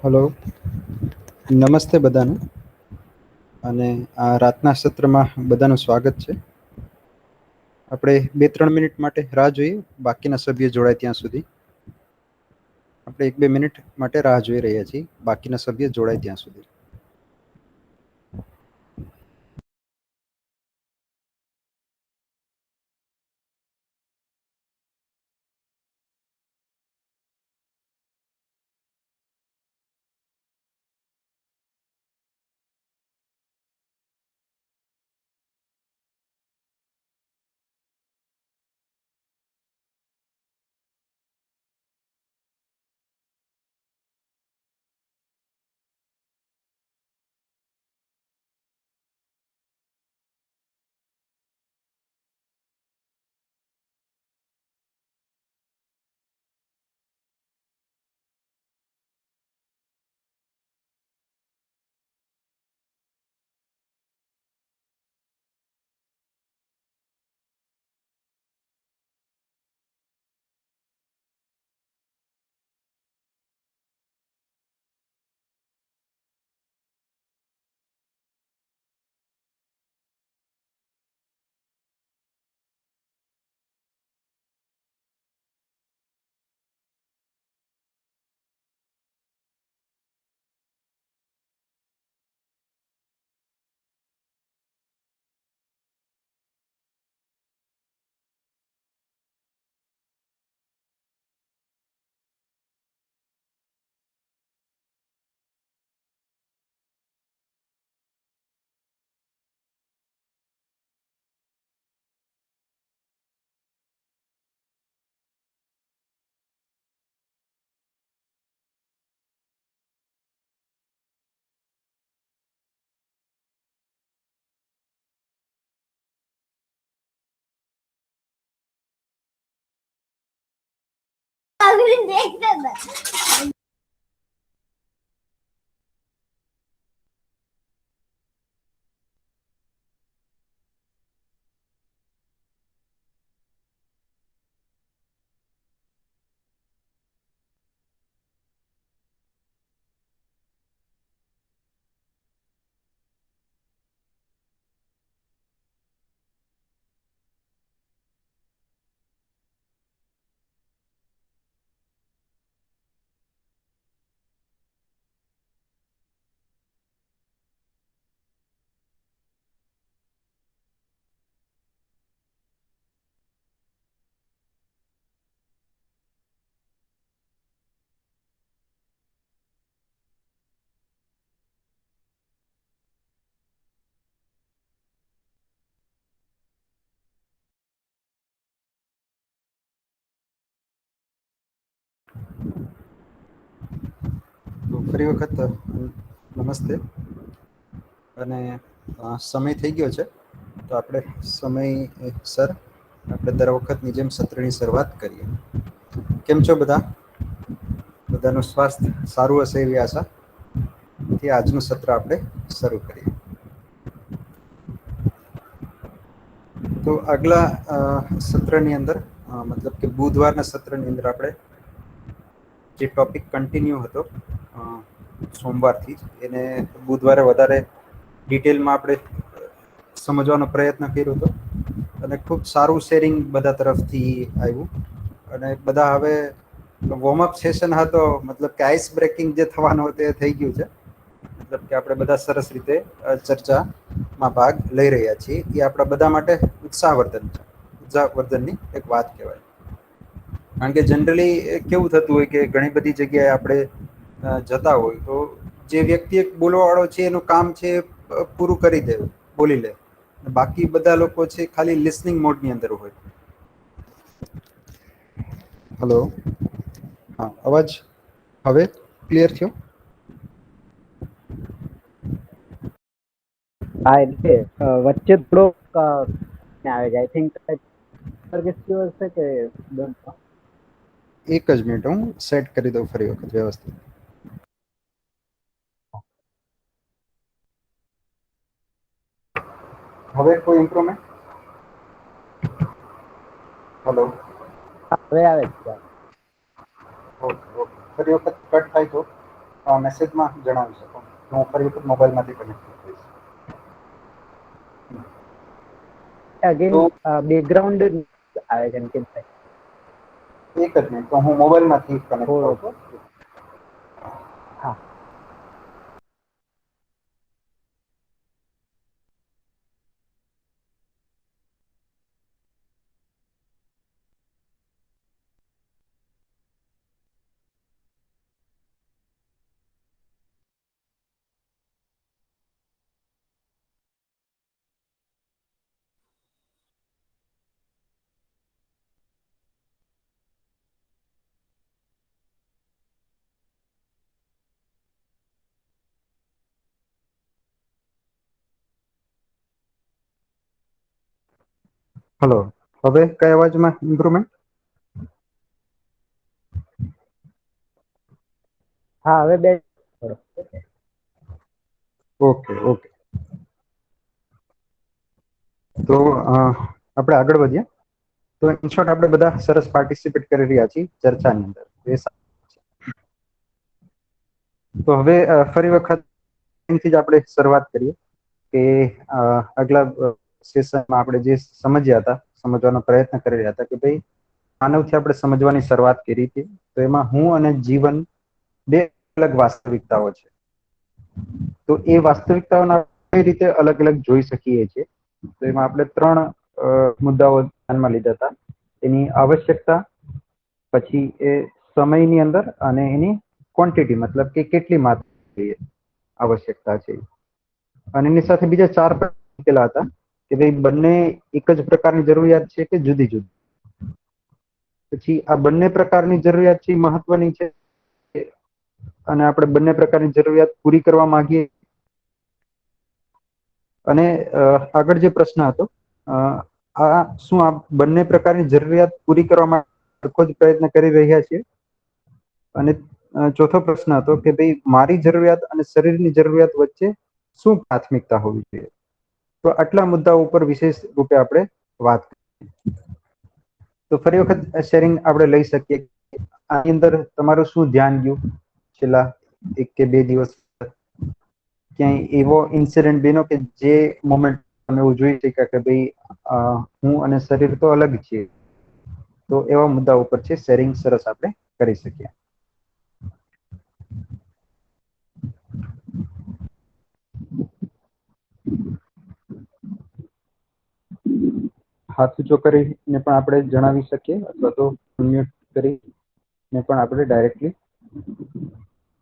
Hello, નમસ્તે બધાને. અને આ રાતના સત્રમાં બધાનું સ્વાગત છે. આપણે 2-3 મિનિટ માટે રાહ જોઈએ, બાકીના સભ્ય જોડાય ત્યાં સુધી. આપણે 1-2 મિનિટ માટે રાહ જોઈ રહ્યા છીએ, બાકીના સભ્ય જોડાય ત્યાં સુધી. તો ફરી વખત નમસ્તે. અને સમય થઈ ગયો છે, તો આપણે સમય સર આપણે દર વખતની જેમ સત્રની શરૂઆત કરીએ. કેમ છો બધા? બધાનું સ્વાસ્થ્ય સારું હશે એવી આશા. થી આજનું સત્ર આપણે શરૂ કરીએ. તો આગલા સત્રની અંદર, મતલબ કે બુધવારના સત્રની અંદર આપણે જે ટોપિક કન્ટિન્યુ હતો સોમવારથી, એને બુધવારે વધારે ડિટેલમાં આપણે સમજવાનો પ્રયત્ન કર્યો હતો. અને ખૂબ સારું શેરિંગ બધા તરફથી આવ્યું. અને બધા હવે વોર્મઅપ સેશન હતો, મતલબ કે આઈસ બ્રેકિંગ જે થવાનું હતું એ થઈ ગયું છે. મતલબ કે આપણે બધા સરસ રીતે ચર્ચામાં ભાગ લઈ રહ્યા છીએ, એ આપણા બધા માટે ઉત્સાહવર્ધન છે. ઉત્સાહવર્ધનની એક વાત કહેવાય. કારણ કે જનરલી કેવું થતું હોય કે ઘણી બધી જગ્યાએ આપણે જતા હોય તો જે વ્યક્તિ એક બોલવા વાળો છે એનું કામ છે પૂરું કરી દે, બોલી લે. બાકી બધા લોકો છે ખાલી લિસનિંગ મોડની અંદર હોય. હલો, હા અવાજ હવે ક્લિયર થયો? હા એટલે વચ્ચે થોડોક આવે છે. આઈ થિંક હશે કે એક જ મિનિટ, હું સેટ કરી દઉં ફરી વખત વ્યવસ્થિત. હવે કોઈ ઇમ્પ્રુવમેન્ટ? હલો, હવે આવે છે. Okay okay. ફરી વખત કટ થાય તો મેસેજમાં જણાવી શકો. હું ફરી વખત મોબાઈલમાંથી કનેક્ટ કરીશ. અગેન તો બેકગ્રાઉન્ડ આવે છે અંકિત ભાઈ. એક જ મિનિટ, તો હું મોબાઈલમાંથી કનેક્ટ થોડો થાઉં છું. હા. હલો, હવે કઈ અવાજમાં ઇમ્પ્રુવમેન્ટ? હા હવે બે ઓકે ઓકે. તો આપણે આગળ વધીએ. તો ઇન શોર્ટ આપણે બધા સરસ પાર્ટિસિપેટ કરી રહ્યા છીએ ચર્ચાની અંદર. તો હવે ફરી વખત થી જ આપણે શરૂઆત કરીએ કે આગલા સેશનમાં આપણે જે સમજવાનો પ્રયત્ન કરી રહ્યા હતા કે ભાઈ માનવથી આપણે સમજવાની શરૂઆત કરી હતી. તો એમાં હું અને જીવન બે અલગ વાસ્તવિકતાઓ છે. તો એ વાસ્તવિકતાઓના કઈ રીતે અલગ અલગ જોઈ શકીએ છીએ. તો એમાં આપણે ત્રણ મુદ્દાઓ ધ્યાનમાં લીધા હતા. એની આવશ્યકતા, પછી એ સમયની અંદર, અને એની ક્વોન્ટિટી, મતલબ કે કેટલી માત્રા આવશ્યકતા છે. અને એની સાથે બીજા ચાર મૂકેલા હતા કે ભાઈ બંને એક જ પ્રકારની જરૂરિયાત છે કે જુદી જુદી. પછી આ બંને પ્રકારની જરૂરિયાત છે મહત્વની છે, અને આપણે બંને પ્રકારની જરૂરિયાત પૂરી કરવા માંગીએ. અને આગળ જે પ્રશ્ન હતો, શું આ બંને પ્રકારની જરૂરિયાત પૂરી કરવા માટે સરખો જ પ્રયત્ન કરી રહ્યા છીએ? અને ચોથો પ્રશ્ન હતો કે ભાઈ મારી જરૂરિયાત અને શરીરની જરૂરિયાત વચ્ચે શું પ્રાથમિકતા હોવી જોઈએ? તો આટલા મુદ્દાઓ ઉપર વિશેષ રૂપે આપણે વાત કરી. તો ફરી વખત શેરિંગ આપણે લઈ શકીએ. આની અંદર તમારું શું ધ્યાન ગયું છેલ્લા 1 કે 2 દિવસ? ક્યાંય એવો ઇન્સિડન્ટ બન્યો કે જે મોમેન્ટ તમે એવું જોઈ શક્યા કે ભાઈ હું અને શરીર તો અલગ છીએ? તો એવા મુદ્દા ઉપર છે શેરિંગ સરસ આપણે કરી શકીએ. હાથ ઊંચો કરીને પણ આપણે જણાવી શકીએ, અથવા તો મ્યુટ કરીને પણ આપણે ડાયરેક્ટલી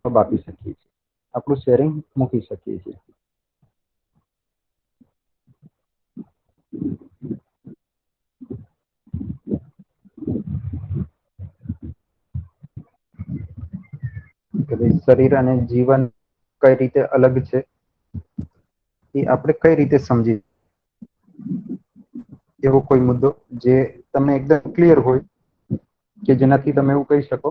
જવાબ આપી શકીએ છીએ. આપણું શેરિંગ મૂકી શકીએ છીએ. કે ભાઈ શરીર અને જીવન કઈ રીતે અલગ છે, એ આપણે કઈ રીતે સમજી એવો કોઈ મુદ્દો જે તમને એકદમ ક્લિયર હોય, કે જેનાથી તમે એવું કહી શકો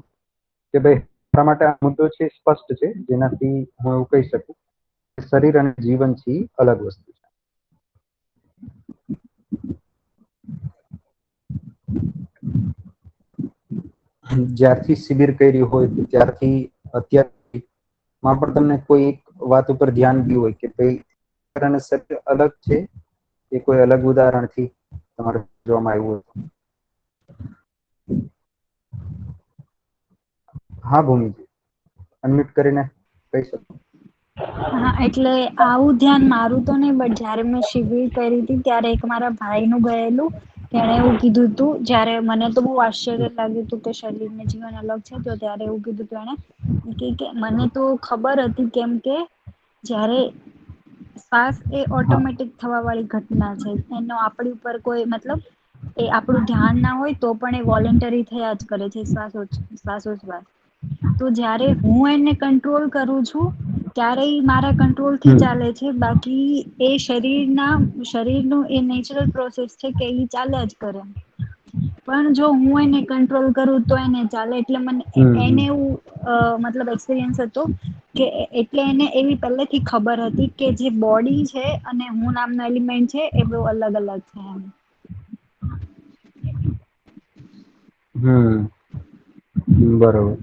કે ભાઈ મારા માટે આ મુદ્દો છે સ્પષ્ટ છે, જેનાથી હું એવું કહી શકું શરીર અને જીવન છે અલગ વસ્તુ છે. જ્યારથી શિબિર કરી હોય ત્યારથી અત્યાર માં પણ તમને કોઈ એક વાત ઉપર ધ્યાન ગયું હોય કે ભાઈ અને શરીર અલગ છે, એ કોઈ અલગ ઉદાહરણથી તમારે જોવામાં આવ્યું હતું? હા ભૂમિજી, અનમ્યુટ કરીને કહી શકો. હા, એટલે આવું ધ્યાન મારું તો નહી, બટ જયારે મેં શિબિર કરી હતી ત્યારે એક મારા ભાઈ નું ગયેલું. તેણે એવું કીધું તું, જયારે મને તો બહુ આશ્ચર્ય લાગ્યું હતું કે શરીર ને જીવન અલગ છે, તો ત્યારે એવું કીધું તું એને કે મને તો ખબર હતી કેમ કે જ્યારે શ્વાસ એ હા ઓટોમેટિક થવા વાળી ઘટના છે, એનો આપણી ઉપર કોઈ મતલબ એ આપણું ધ્યાન ના હોય તો પણ એ વોલન્ટરી થયા જ કરે છે શ્વાસોશ્વાસ. તો જયારે હું એને કંટ્રોલ કરું છું ત્યારે મારા કંટ્રોલ થી હમ ચાલે છે, બાકી એ શરીરનું એ નેચરલ પ્રોસેસ છે કે એ ચાલ્યા જ કરે. પણ જો હું એને કંટ્રોલ કરું તો એને ચાલે, એટલે મને હમ એને હમ એવું મતલબ એક્સપિરિયન્સ હતો કે એટલે એને એવી પહેલેથી ખબર હતી કે જે બોડી છે અને હું નામનો એલિમેન્ટ છે એ બહુ અલગ અલગ છે એમ. બરોબર.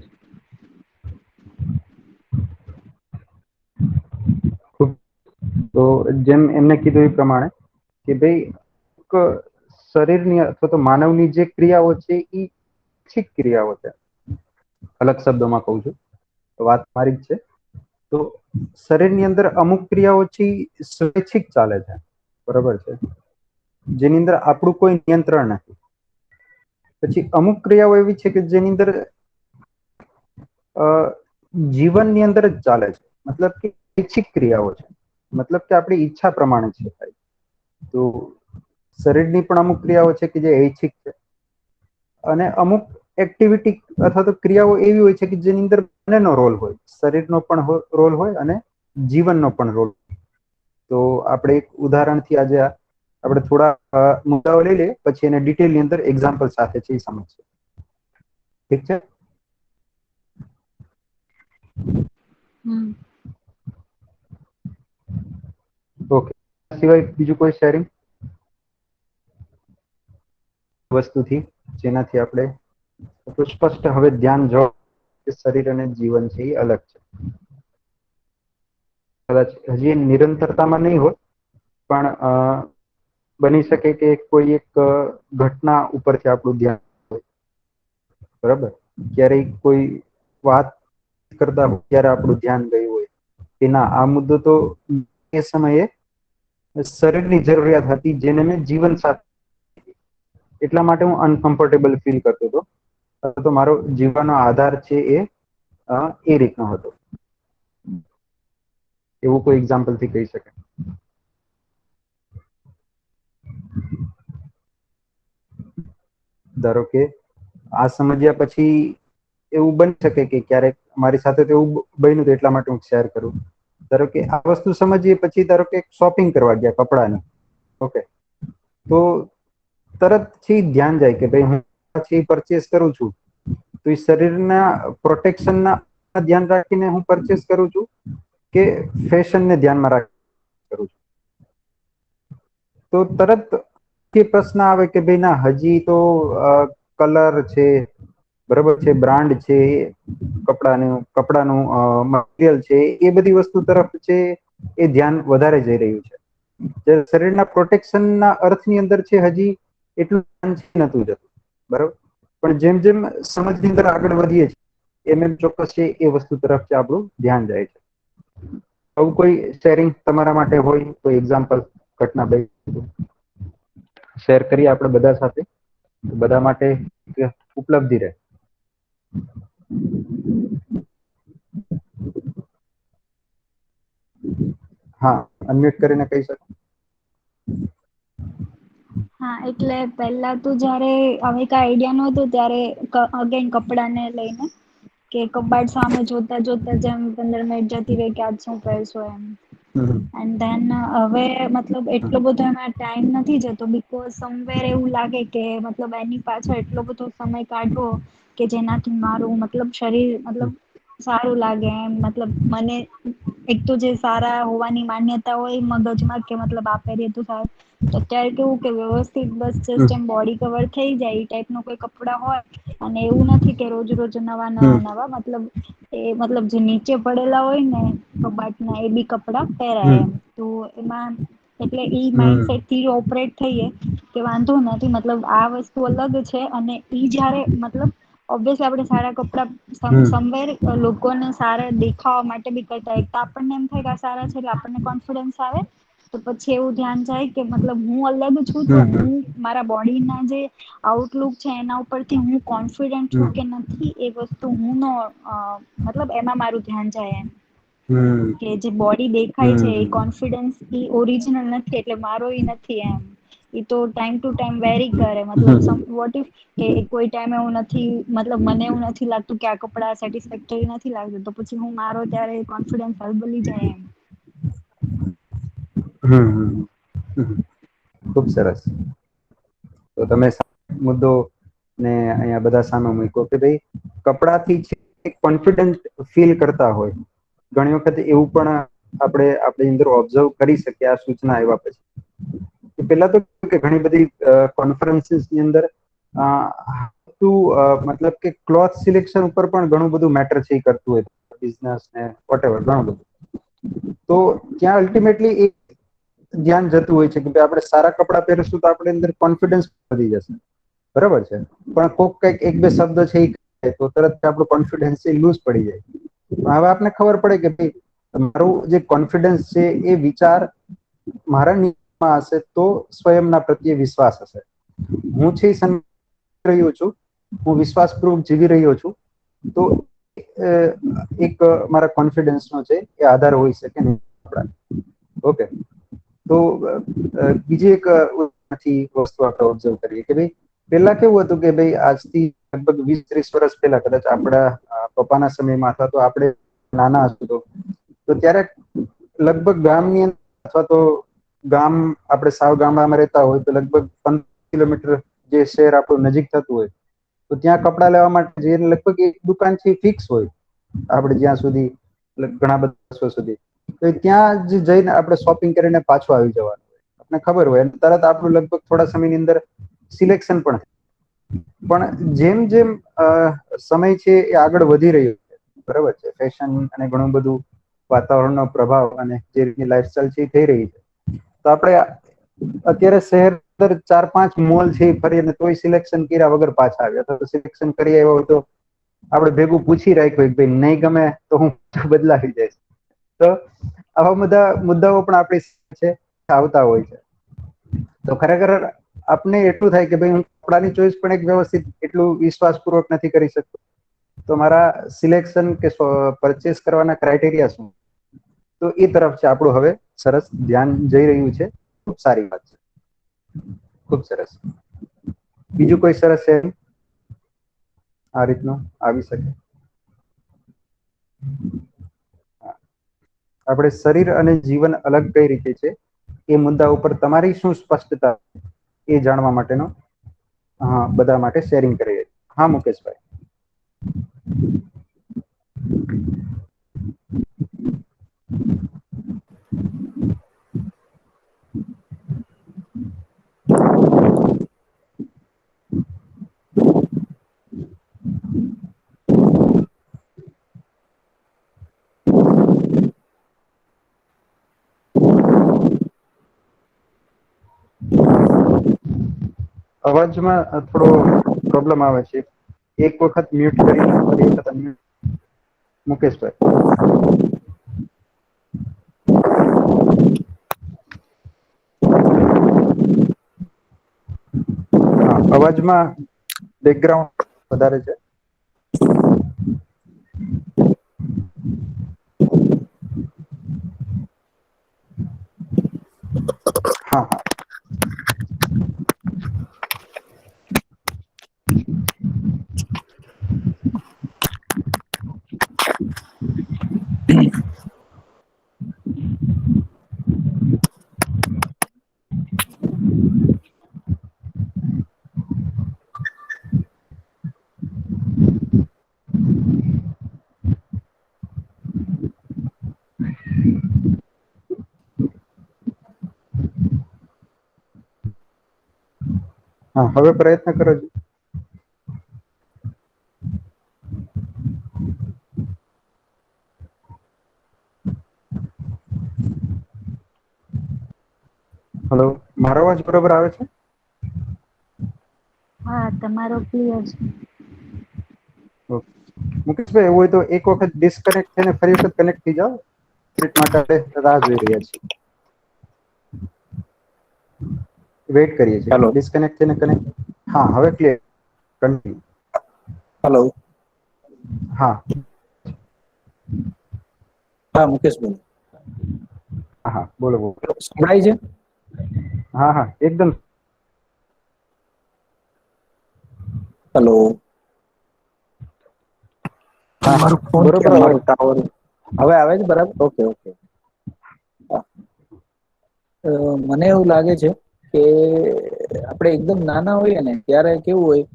ખુબ તો જેમ એમને કીધું એ પ્રમાણે કે ભાઈ શરીરની અથવા તો માનવની જે ક્રિયાઓ છે એ ઈચ્છિત ક્રિયાઓ છે. અલગ શબ્દોમાં કઉ છું તો વાત મારી જ છે. તો શરીરની અંદર અમુક ક્રિયાઓ છે સ્વૈચ્છિક ચાલે છે, બરોબર છે, જેની અંદર આપણું કોઈ નિયંત્રણ નથી. પછી અમુક ક્રિયાઓ એવી છે કે જેની અંદર જીવનની અંદર જ ચાલે છે, મતલબ કે ઈચ્છિક ક્રિયાઓ છે, મતલબ કે આપણી ઈચ્છા પ્રમાણે છે થાય. તો શરીરની પણ અમુક ક્રિયાઓ છે કે જે ઐચ્છિક છે, અને અમુક એક્ટિવિટી અથવા તો ક્રિયાઓ એવી હોય છે કે જેની અંદર બંનેનો રોલ હોય, શરીરનો પણ રોલ હોય અને જીવનનો પણ રોલ. તો આપણે એક ઉદાહરણથી આજે આપણે થોડા મુદ્દાઓ લઈ લઈએ, પછી એને ડિટેલની અંદર એક્ઝામ્પલ સાથે છે એ સમજશે. ઠીક છે. હમ. ઓકે, સિવાય બીજું કોઈ શેરિંગ વસ્તુથી જેનાથી આપણે સ્પષ્ટ હવે ધ્યાન જો શરીર અને જીવન છે એ અલગ છે. કદાચ હજી નિરંતરતામાં નહીં હોય પણ બની શકે કે કોઈ એક ઘટના ઉપરથી આપણું ધ્યાન હોય. બરાબર, ક્યારેય કોઈ વાત કરતા હોય ત્યારે આપણું ધ્યાન ગયું હોય કે ના આ મુદ્દો તો એ સમયે શરીરની જરૂરિયાત હતી જેને મેં જીવન સાથે એટલા માટે હું અનકમ્ફર્ટેબલ ફીલ કરતો હતો. તો મારો જીવવાનો આધાર છે એ રીતનો હતો. એવું કોઈ એક્ઝામ્પલ થી કહી શકે. ધારો કે આ સમજ્યા પછી એવું બની શકે કે ક્યારેક મારી સાથે તો એવું બન્યું એટલા માટે હું શેર કરું. ધારો કે આ વસ્તુ સમજીએ પછી ધારો કે શોપિંગ કરવા ગયા કપડાની, ઓકે, તો તરતથી ધ્યાન જાય કે ભાઈ હું પછી પરચેસ કરું છું તો એ શરીરના પ્રોટેક્શન ના ધ્યાન રાખીને હું પરચેસ કરું છું કે ફેશનને ધ્યાનમાં રાખ કરું છું. તો તરત કે પ્રશ્ન આવે કે ભાઈ ના હજી તો કલર છે, બરોબર છે, બ્રાન્ડ છે, કપડાનું મટીરિયલ છે, એ બધી વસ્તુ તરફ છે એ ધ્યાન વધારે જઈ રહ્યું છે. શરીરના પ્રોટેક્શન ના અર્થની અંદર છે હજી એટલું નતું જતું, બરોબર, પણ જેમ જેમ સમજની અંદર આગળ વધીએ છીએ એમ એમ ચોક્કસ છે એ વસ્તુ તરફ આપણું ધ્યાન જાય છે. આવું કોઈ શેરિંગ તમારા માટે હોય, કોઈ એક્ઝામ્પલ ઘટના શેર કરીએ આપણે બધા સાથે, બધા માટે ઉપલબ્ધિ રહે. હા, અનમ્યુટ કરીને કહી શકો. હા, એટલે પેલા તો જયારે હવે કઈ આઈડિયા નતો ત્યારે અગેન કપડા ને લઈને કે કબાટ સામે જોતા જોતા જેમ 15 મિનિટ જતી રહી કે આજ શું પહેરશું એમ. હમ એન્ડ ધેન હવે મતલબ એટલો બધો એમાં ટાઈમ નથી જતો બીકોઝ સમવેર એવું લાગે કે મતલબ એની પાછળ એટલો બધો સમય કાઢવો કે જેનાથી મારું મતલબ શરીર મતલબ સારું લાગે એમ, મતલબ મને એક તો જે સારા હોવાની માન્યતા હોય મગજમાં કે મતલબ આ પહેરીએ તો સારું, તો અત્યારે કેવું કે વ્યવસ્થિત બસ હમ જસ્ટ એમ બોડી કવર થઈ જાય એ ટાઈપ નું કોઈ કપડા હોય અને એવું નથી કે રોજ રોજ નવા હમ નવા મતલબ એ મતલબ જે નીચે પડેલા હોય ને કબાટના એ બી કપડા પહેરાય હમ એમ. તો એમાં એટલે ઈ હમ માઈન્ડસેટ થી ઓપરેટ થઈએ કે વાંધો નથી મતલબ આ વસ્તુ અલગ છે અને ઈ જયારે મતલબ ઓબ્વિયસલી આપણે સારા કપડાં હમ સમવેર લોકોને સારા દેખાવા માટે બી કરતા હોય, તો આપણને એમ થાય કે આ સારા છે એટલે આપણને કોન્ફિડન્સ આવે, તો પછી એવું ધ્યાન જાય કે મતલબ હું અલગ છું તો હમ હમ હું મારા બોડીના જે આઉટલુક છે એના ઉપરથી હું કોન્ફિડન્ટ છું હમ કે નથી એ વસ્તુ હું નો મતલબ એમાં મારું ધ્યાન જાય એમ. હમ કે જે બોડી દેખાય છે એ હમ કોન્ફિડન્સ ઓરિજિનલ નથી એટલે મારો ઈ નથી એમ. એ તો ટાઈમ ટુ ટાઈમ વેરી કરે, મતલબ હમ વોટ ઇફ કે કોઈ ટાઈમે એવું નથી, મતલબ મને એવું નથી લાગતું કે આ કપડા સેટિસ્ફેક્ટરી નથી લાગતું, તો પછી હું મારો ત્યારે કોન્ફિડન્સ હલબલી જાય એમ. ખુબ સરસ. તો તમે મુદ્દો ને અહીંયા બધા સામે મૂક્યો કે ભાઈ કપડાથી કોન્ફિડન્ટ ફીલ કરતા હોય. ઘણી વખત એવું પણ આપણે અંદર ઓબ્ઝર્વ કરી શકીએ આ સૂચના આવ્યા પછી. પેલા તો ઘણી બધી કોન્ફરન્સીસની અંદર મતલબ કે ક્લોથ સિલેક્શન ઉપર પણ ઘણું બધું મેટર છે એ કરતું હોય બિઝનેસ ને વોટેવર ઘણું બધું. તો ત્યાં અલ્ટિમેટલી એક ધ્યાન જતું હોય છે કે ભાઈ આપણે સારા કપડાં પહેરશું તો આપણે અંદર કોન્ફિડન્સ વધી જશે. બરાબર છે, પણ કોક કઈક એક બે શબ્દ છે એ તો તરત આપણું કોન્ફિડન્સ લૂઝ પડી જાય. હવે આપને ખબર પડે કે ભાઈ મારું જે કોન્ફિડન્સ છે એ વિચાર મારા નિયમમાં હશે તો સ્વયંના પ્રત્યે વિશ્વાસ હશે. હું છે રહ્યો છું, હું વિશ્વાસપૂર્વક જીવી રહ્યો છું, તો એક મારા કોન્ફિડન્સ નો છે એ આધાર હોઈ શકે નહીં. ઓકે, તો બીજી એક વસ્તુ આપણે ઓબ્ઝર્વ કરીએ કે ભાઈ પેલા કેવું હતું કે ભાઈ આજથી લગભગ 20-30 વર્ષ પહેલા કદાચ આપણા પપ્પાના સમયમાં અથવા તો આપણે નાના હતું તો ત્યારે લગભગ ગામની અંદર અથવા તો ગામ આપણે સાવ ગામડામાં રહેતા હોય તો લગભગ 15 કિલોમીટર જે શહેર આપણું નજીક થતું હોય તો ત્યાં કપડા લેવા માટે જઈને લગભગ એક દુકાન છે ફિક્સ હોય આપણે જ્યાં સુધી ઘણા બધા વર્ષો સુધી, તો ત્યાં જ જઈને આપણે શોપિંગ કરીને પાછું આવી જવાનું હોય. આપને ખબર હોય તરત આપણું લગભગ થોડા સમયની અંદર સિલેક્શન પણ પણ જેમ જેમ સમય છે એ આગળ વધી રહ્યો છે, બરાબર છે, ફેશન અને ઘણું બધું વાતાવરણનો પ્રભાવ અને જે રીતની લાઈફસ્ટાઈલ છે એ થઈ રહી છે, તો આપણે અત્યારે શહેર અંદર 4-5 મોલ છે ફરી અને તોય સિલેક્શન કર્યા વગર પાછા આવ્યા, અથવા તો સિલેક્શન કરી આવ્યો હોય તો આપણે ભેગું પૂછી રાખ્યું ભાઈ નહીં ગમે તો હું બદલાવી જઈશ. તો આવા બધા મુદ્દાઓ પણ આપણી છે આવતા હોય છે. તો ખરેખર આપને એટલું થાય કે ભાઈ હું કપડાની ચોઈસ પણ એક વ્યવસ્થિત એટલું વિશ્વાસપૂર્વક નથી કરી શકતો, તો મારા સિલેક્શન કે પરચેસ કરવાના ક્રાઇટેરિયા શું, તો એ તરફ છે આપણું હવે સરસ ધ્યાન જઈ રહ્યું છે. ખૂબ સારી વાત છે, ખુબ સરસ. બીજું કોઈ સરસ છે આ રીતનું આવી શકે? આપણે શરીર અને જીવન અલગ કઈ રીતે છે એ મુદ્દા ઉપર તમારી શું સ્પષ્ટતા એ જાણવા માટેનો બધા માટે શેરિંગ કરીએ. હા મુકેશભાઈ. અવાજમાં થોડો પ્રોબ્લેમ આવે છે, એક વખત મ્યુટ કરીને ફરી વખત અનમ્યુટ. મુકેશભાઈ. અવાજમાં બેકગ્રાઉન્ડ વધારે છે. હા હા. હા હવે પ્રયત્ન કરો છો. હલો, મારો અવાજ બરોબર આવે છે? હા તમારો ક્લિયર છે. ઓકે. મુકેશભાઈ, એવું હોય તો એક વખત ડિસ્કનેક્ટ થઈને ફરી વખત કનેક્ટ થઈ જાઓ. મિનિટ માટે આપણે રાહ જોઈ રહ્યા છીએ, વેઇટ કરીએ છીએ. હેલો ડિસ્કનેક્ટ થઈને કનેક્ટ. હા, હવે ક્લિયર. કન્ટિન્યુ. હેલો. હા હા મુકેશભાઈ, હા હા, બોલો બોલો. સંભળાય છે? હા હા, એકદમ. હેલો. હા તમારું ફોન બરોબર કેમ અવાજ. મારું ટાવર હવે આવે છે બરાબર? Okay okay. મને એવું લાગે છે કે આપણે એકદમ નાના હોઈએ ને ત્યારે કેવું હોય,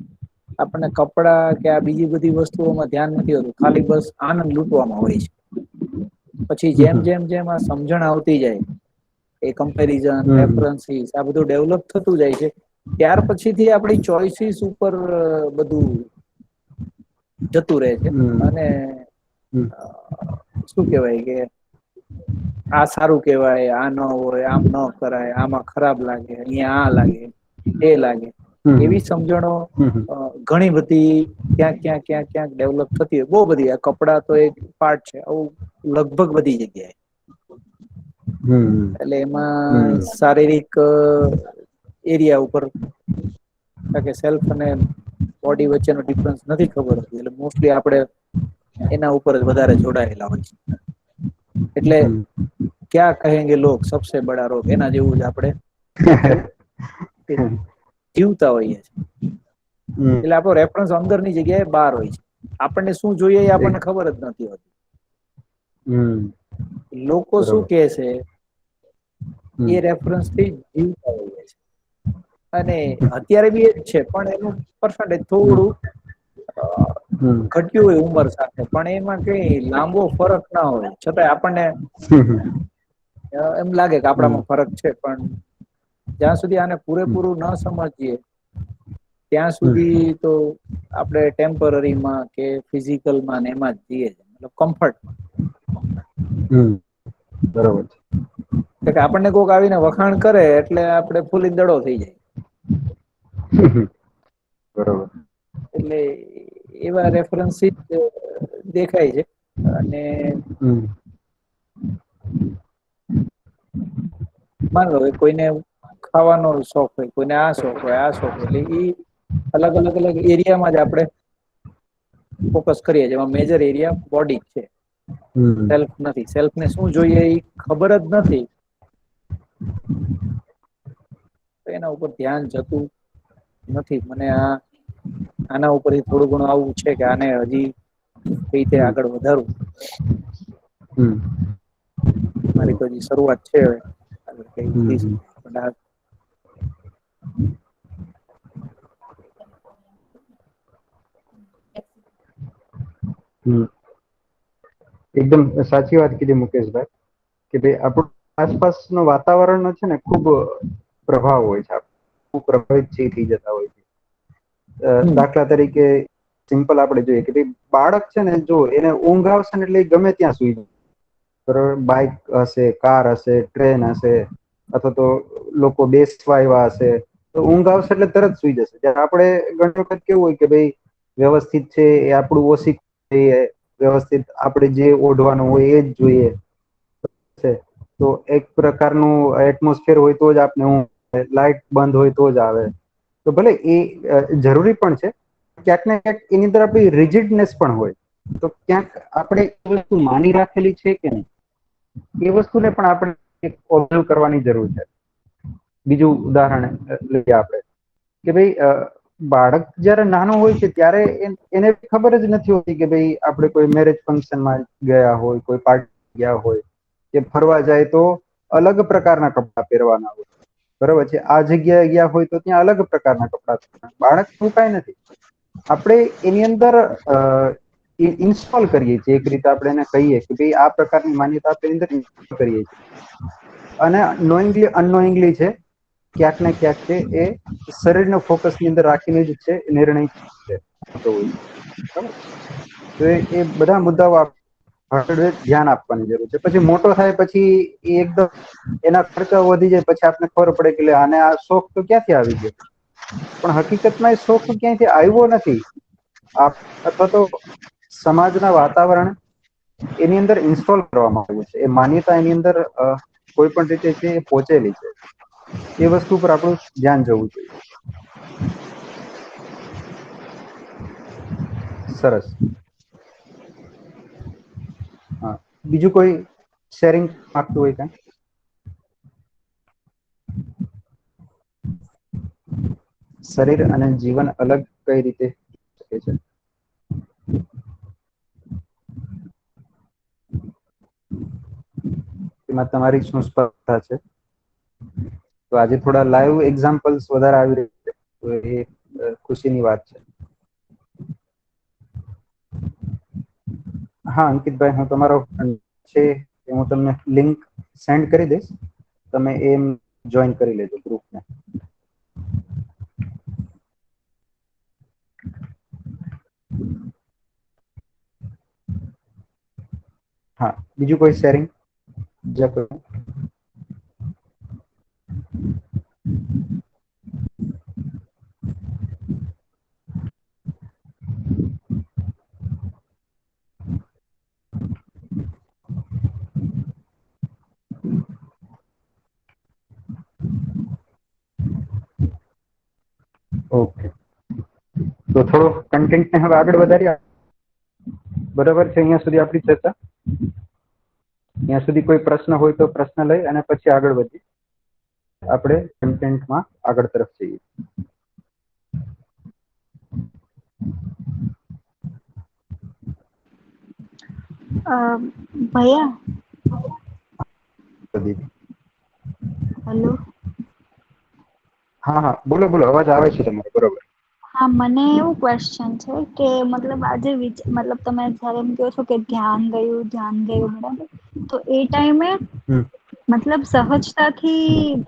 આપણને કપડા કે આ બીજી બધી વસ્તુઓમાં ધ્યાન નથી હોતું, ખાલી બસ આનંદ લૂંટવામાં હોય છે. પછી જેમ હમ જેમ જેમ આ સમજણ આવતી જાય, એ કમ્પેરિઝન, હમ રેફરન્સીસ આ બધું ડેવલપ થતું જાય છે. ત્યાર પછીથી આપણી ચોઈસીસ ઉપર બધું જતું રહે છે. હમ અને હમ શું કેવાય કે આ સારું કેવાય, આ ન હોય, આમ ન કરાય, આમાં ખરાબ લાગે, અહીંયા આ લાગે, એ લાગે, હમ એવી સમજણો હમ ઘણી બધી ક્યાંક ડેવલપ થતી હોય. બહુ બધી. આ કપડાં તો એક પાર્ટ છે, આવું લગભગ બધી જગ્યાએ. હમ એટલે એમાં હમ શારીરિક એરિયા ઉપર કે સેલ્ફ અને બોડી વચ્ચેનો ડિફરન્સ નથી ખબર હોતી, એટલે મોસ્ટલી આપણે એના ઉપર જ વધારે જોડાયેલા હોય છે. એટલે હમ ક્યા કહેંગે લોગ સબસે બડા રોગ, એના જેવું જ આપણે ક્યાંક એવું જીવતા હોઈએ છીએ. હમ એટલે આપણો રેફરન્સ અંદરની જગ્યાએ બહાર હોય છે. આપણને શું જોઈએ એ આપણને ખબર જ નથી હોતી. હમ લોકો શું બરોબર. કે છે હમ એ રેફરન્સથી જીવતા હોઈએ છે. અને અત્યારે બી એજ છે, પણ એનું પર્સન્ટેજ હમ થોડું હમ ઘટ્યું હોય ઉંમર સાથે, પણ એમાં કઈ લાંબો ફરક ના હોય. છતાંય આપણને એમ લાગે કે હમ આપણામાં ફરક છે. પણ જ્યાં સુધી આને પૂરેપૂરું ન સમજીએ ત્યાં હમ સુધી તો આપણે ટેમ્પરરીમાં કે ફિઝિકલમાં એમાં જ જઈએ, મતલબ કમ્ફર્ટમાં. હમ બરોબર છે. કે આપણને કોઈક આવીને વખાણ કરે એટલે આપણે ફૂલી દડો થઈ જાય. બરોબર. એટલે એવા રેફરન્સથી દેખાય છે. અને હમ માન લો કોઈને ખાવાનો શોખ હોય, કોઈને આ શોખ હોય, આ શોખ હોય, એટલે ઈ અલગ એરિયામાં જ આપણે ફોકસ કરીએ. જેમાં મેજર એરિયા બોડી છે. હમ સેલ્ફ નથી. સેલ્ફને શું જોઈએ એ ખબર જ નથી. તો એના ઉપર ધ્યાન જતું નથી. મને આના ઉપરથી થોડું ઘણું આવું છે કે આને હજી કઈ રીતે હમ આગળ વધારવું. હમ મારી તો હજી શરૂઆત છે. આગળ કઈ વધી હમ શકે પણ હમ એકદમ સાચી વાત કીધી મુકેશભાઈ, કે ભાઈ આપણું આસપાસનું વાતાવરણ છે ને ખૂબ પ્રભાવ હોય છે. ખૂબ પ્રભાવિત થઈ જતા હોય છે. હમ દાખલા તરીકે સિમ્પલ આપણે જોઈએ કે ભાઈ બાળક છે ને, જો એને ઊંઘ આવશે ને એટલે ગમે ત્યાં સુઈ જાય. બરોબર. બાઈક હશે, કાર હશે, ટ્રેન હશે, અથવા તો લોકો બેસવા આવ્યા હશે, તો ઊંઘ આવશે એટલે તરત સુઈ જશે. જ્યારે આપણે ઘણી વખત કેવું હોય કે ભાઈ વ્યવસ્થિત છે એ આપણું ઓશિક જોઈએ, વ્યવસ્થિત આપણે જે ઓઢવાનું હોય એ જ જોઈએ છે. તો એક પ્રકારનું એટમોસ્ફિયર હોય તો જ આપણે લાઈટ બંધ હોય તો જ આવે. તો ભલે એ જરૂરી પણ છે. ક્યાંક ને ક્યાંક એની અંદર આપણી રિજિડનેસ પણ હોય. તો ક્યાંક આપણે એ વસ્તુ માની રાખેલી છે કે નહીં, એ વસ્તુને પણ આપણે ઓબ્ઝર્વ કરવાની જરૂર છે. બીજું ઉદાહરણ લઈએ આપણે કે ભાઈ બાળક જયારે નાનું હોય છે ત્યારે એને ખબર જ નથી હોતી કે ભાઈ આપણે કોઈ મેરેજ ફંક્શનમાં ગયા હોય, કોઈ પાર્ટી ગયા હોય કે ફરવા જાય તો અલગ પ્રકારના કપડા પહેરવાના હોય. બરોબર છે. આ જગ્યાએ ગયા હોય તો ત્યાં અલગ પ્રકારના કપડા. બાળક એવું કાંઈ નથી. આપણે એની અંદર ઇન્સ્ટોલ કરીએ છીએ. એક રીતે આપણે એને કહીએ કે ભાઈ આ પ્રકારની માન્યતા આપણે અંદર ઇન્સ્ટોલ કરીએ છીએ. અને નોઈંગલી અનનોઈંગલી છે, ક્યાંક ને ક્યાંક છે એ શરીરને ફોકસની અંદર રાખીને જ છે નિર્ણય થતો હોય છે. બરાબર. તો એ બધા મુદ્દાઓ ધ્યાન આપવાની જરૂર છે. પછી મોટો થાય પછી એ એકદમ એના ખર્ચા વધી જાય પછી આપને ખબર પડે કે આને આ શોખ તો ક્યાંથી આવી ગયો. પણ હકીકતમાં એ શોખ ક્યાંયથી આવ્યો નથી. અથવા તો સમાજના વાતાવરણ એની અંદર ઇન્સ્ટોલ કરવામાં આવ્યું છે. એ માન્યતા એની અંદર કોઈ પણ રીતે છે એ પહોંચેલી છે. એ વસ્તુ પર આપણું ધ્યાન જવું જોઈએ. સરસ. હા, બીજું કોઈ શેરિંગ માંગતું હોય કાંઈ? શરીર અને જીવન અલગ કઈ રીતે શકે છે? એમાં તમારી શું સ્પર્ધા છે? તો આજે થોડા લાઈવ એક્ઝામ્પલ્સ વધારે આવી રહ્યા છે, તો એ ખુશીની વાત છે. હા અંકિતભાઈ, હું તમારો છે હું તમને લિંક સેન્ડ કરી દઈશ, તમે એમ જોઈન કરી લેજો ગ્રુપને. હા, બીજું કોઈ શેરિંગ? ઓકે, તો થોડો કન્ટેન્ટને હવે આગળ વધારીએ. બરાબર છે અહીંયા સુધી આપણી ચર્ચા? ત્યાં સુધી કોઈ પ્રશ્ન હોય તો પ્રશ્ન લઈ અને પછી આગળ વધીએ. આપણે કન્ટેન્ટમાં આગળ તરફ જઈએ. ભૈયા, દીદી. હેલો. હા હા, બોલો બોલો, અવાજ આવે છે તમારો. બરોબર. હા, મને એવું ક્વેશ્ચન છે કે મતલબ આજે મતલબ તમે જયારે એમ કહો છો કે ધ્યાન ગયું બરાબર, તો એ ટાઈમે મતલબ સહજતાથી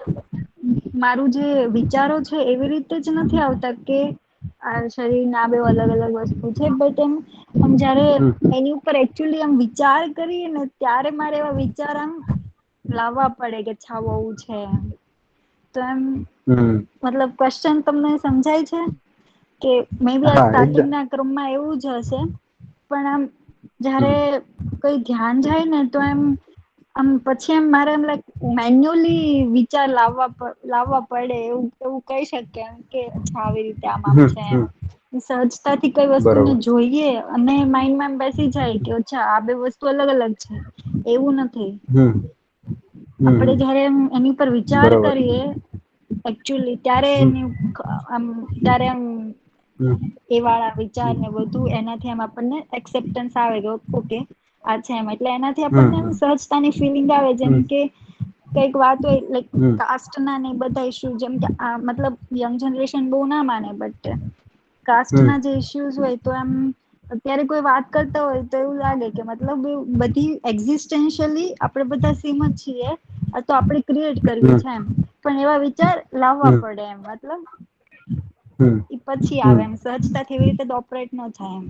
મારું જે વિચારો છે એવી રીતે જ નથી આવતા કે આ શરીર ના બે અલગ અલગ વસ્તુ છે, બટ એમ જયારે એની ઉપર એકચુઅલી આમ વિચાર કરીએ ને ત્યારે મારે એવા વિચાર આમ લાવવા પડે કે છાવ આવું છે એમ. તો એમ મતલબ ક્વેશ્ચન તમને સમજાય છે કે મે બી આ હા સ્ટાર્ટિંગ એકદમ. ના ક્રમમાં એવું જ હશે, પણ આમ જયારે કઈ ધ્યાન જાય ને તો આમ પછી એમ મારે એમ લાઈક મેન્યુઅલી વિચાર લાવવા પડે એવું કહી શકે એમ કે અચ્છા આવી રીતે આમ છે એમ. સહજતાથી કઈ વસ્તુને બરોબર. જોઈએ અને માઈન્ડમાં એમ બેસી જાય કે અચ્છા આ બે વસ્તુ અલગ અલગ છે, એવું નથી. આપડે જયારે એની પર વિચાર બરોબર. કરીએ એકચુઅલી ત્યારે ત્યારે એમ એ વાળા વિચાર ને બધું એનાથી એમ આપણને એક્સેપ્ટન્સ આવે કે ઓકે આ છે એમ, એટલે એનાથી આપણને એમ સહજતાની ફિલિંગ આવે. જેમ કે કઈક વાત હોય લાઈક કાસ્ટ ના ને બધા ઇશ્યુ, જેમ કે આ મતલબ યંગ જનરેશન બહુ ના માને બટ કાસ્ટ ના જે ઇસ્યુઝ હોય તો એમ અત્યારે કોઈ વાત કરતા હોય તો એવું લાગે કે મતલબ બધી એક્ઝિસ્ટેન્શયલી આપણે બધા સેમ જ છીએ, તો આપણે ક્રિએટ કરવી છે એમ. પણ એવા વિચાર લાવવા પડે એમ, મતલબ એ પછી આવે એમ. સહજતાથી એવી રીતે ઓપરેટ ન થાય એમ.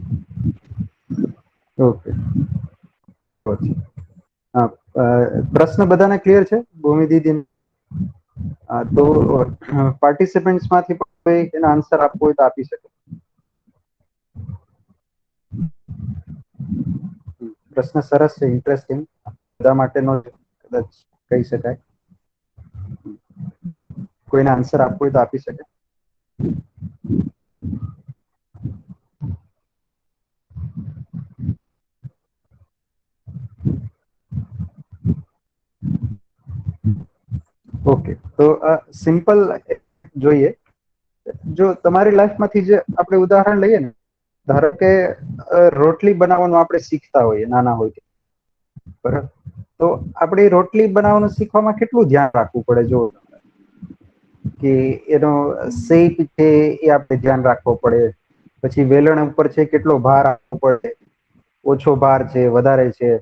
ઓકે. હા, પ્રશ્ન બધાને ક્લિયર છે? ભૂમિ દીદી તો પાર્ટિસિપન્ટ્સ માંથી કોઈ એનો આન્સર આપવો હોય તો આપી શકે. પ્રશ્ન સરસ છે, ઇન્ટરેસ્ટિંગ, બધા માટેનો કદાચ કહી શકાય. કોઈને આન્સર આપવો હોય તો આપી શકે. ઓકે, તો સિમ્પલ જોઈએ. જો તમારી લાઈફમાંથી જે આપણે ઉદાહરણ લઈએ ને, ધારો કે રોટલી બનાવવાનું આપણે શીખતા હોઈએ નાના હોય, બરાબર? તો આપણે રોટલી બનાવવાનું શીખવામાં કેટલું ધ્યાન રાખવું પડે, જો કે એનો શેપ છે એ આપણે ધ્યાન રાખવો પડે. પછી વેલણ ઉપર છે કેટલો ભાર આપવો પડે, ઓછો ભાર છે, વધારે છે.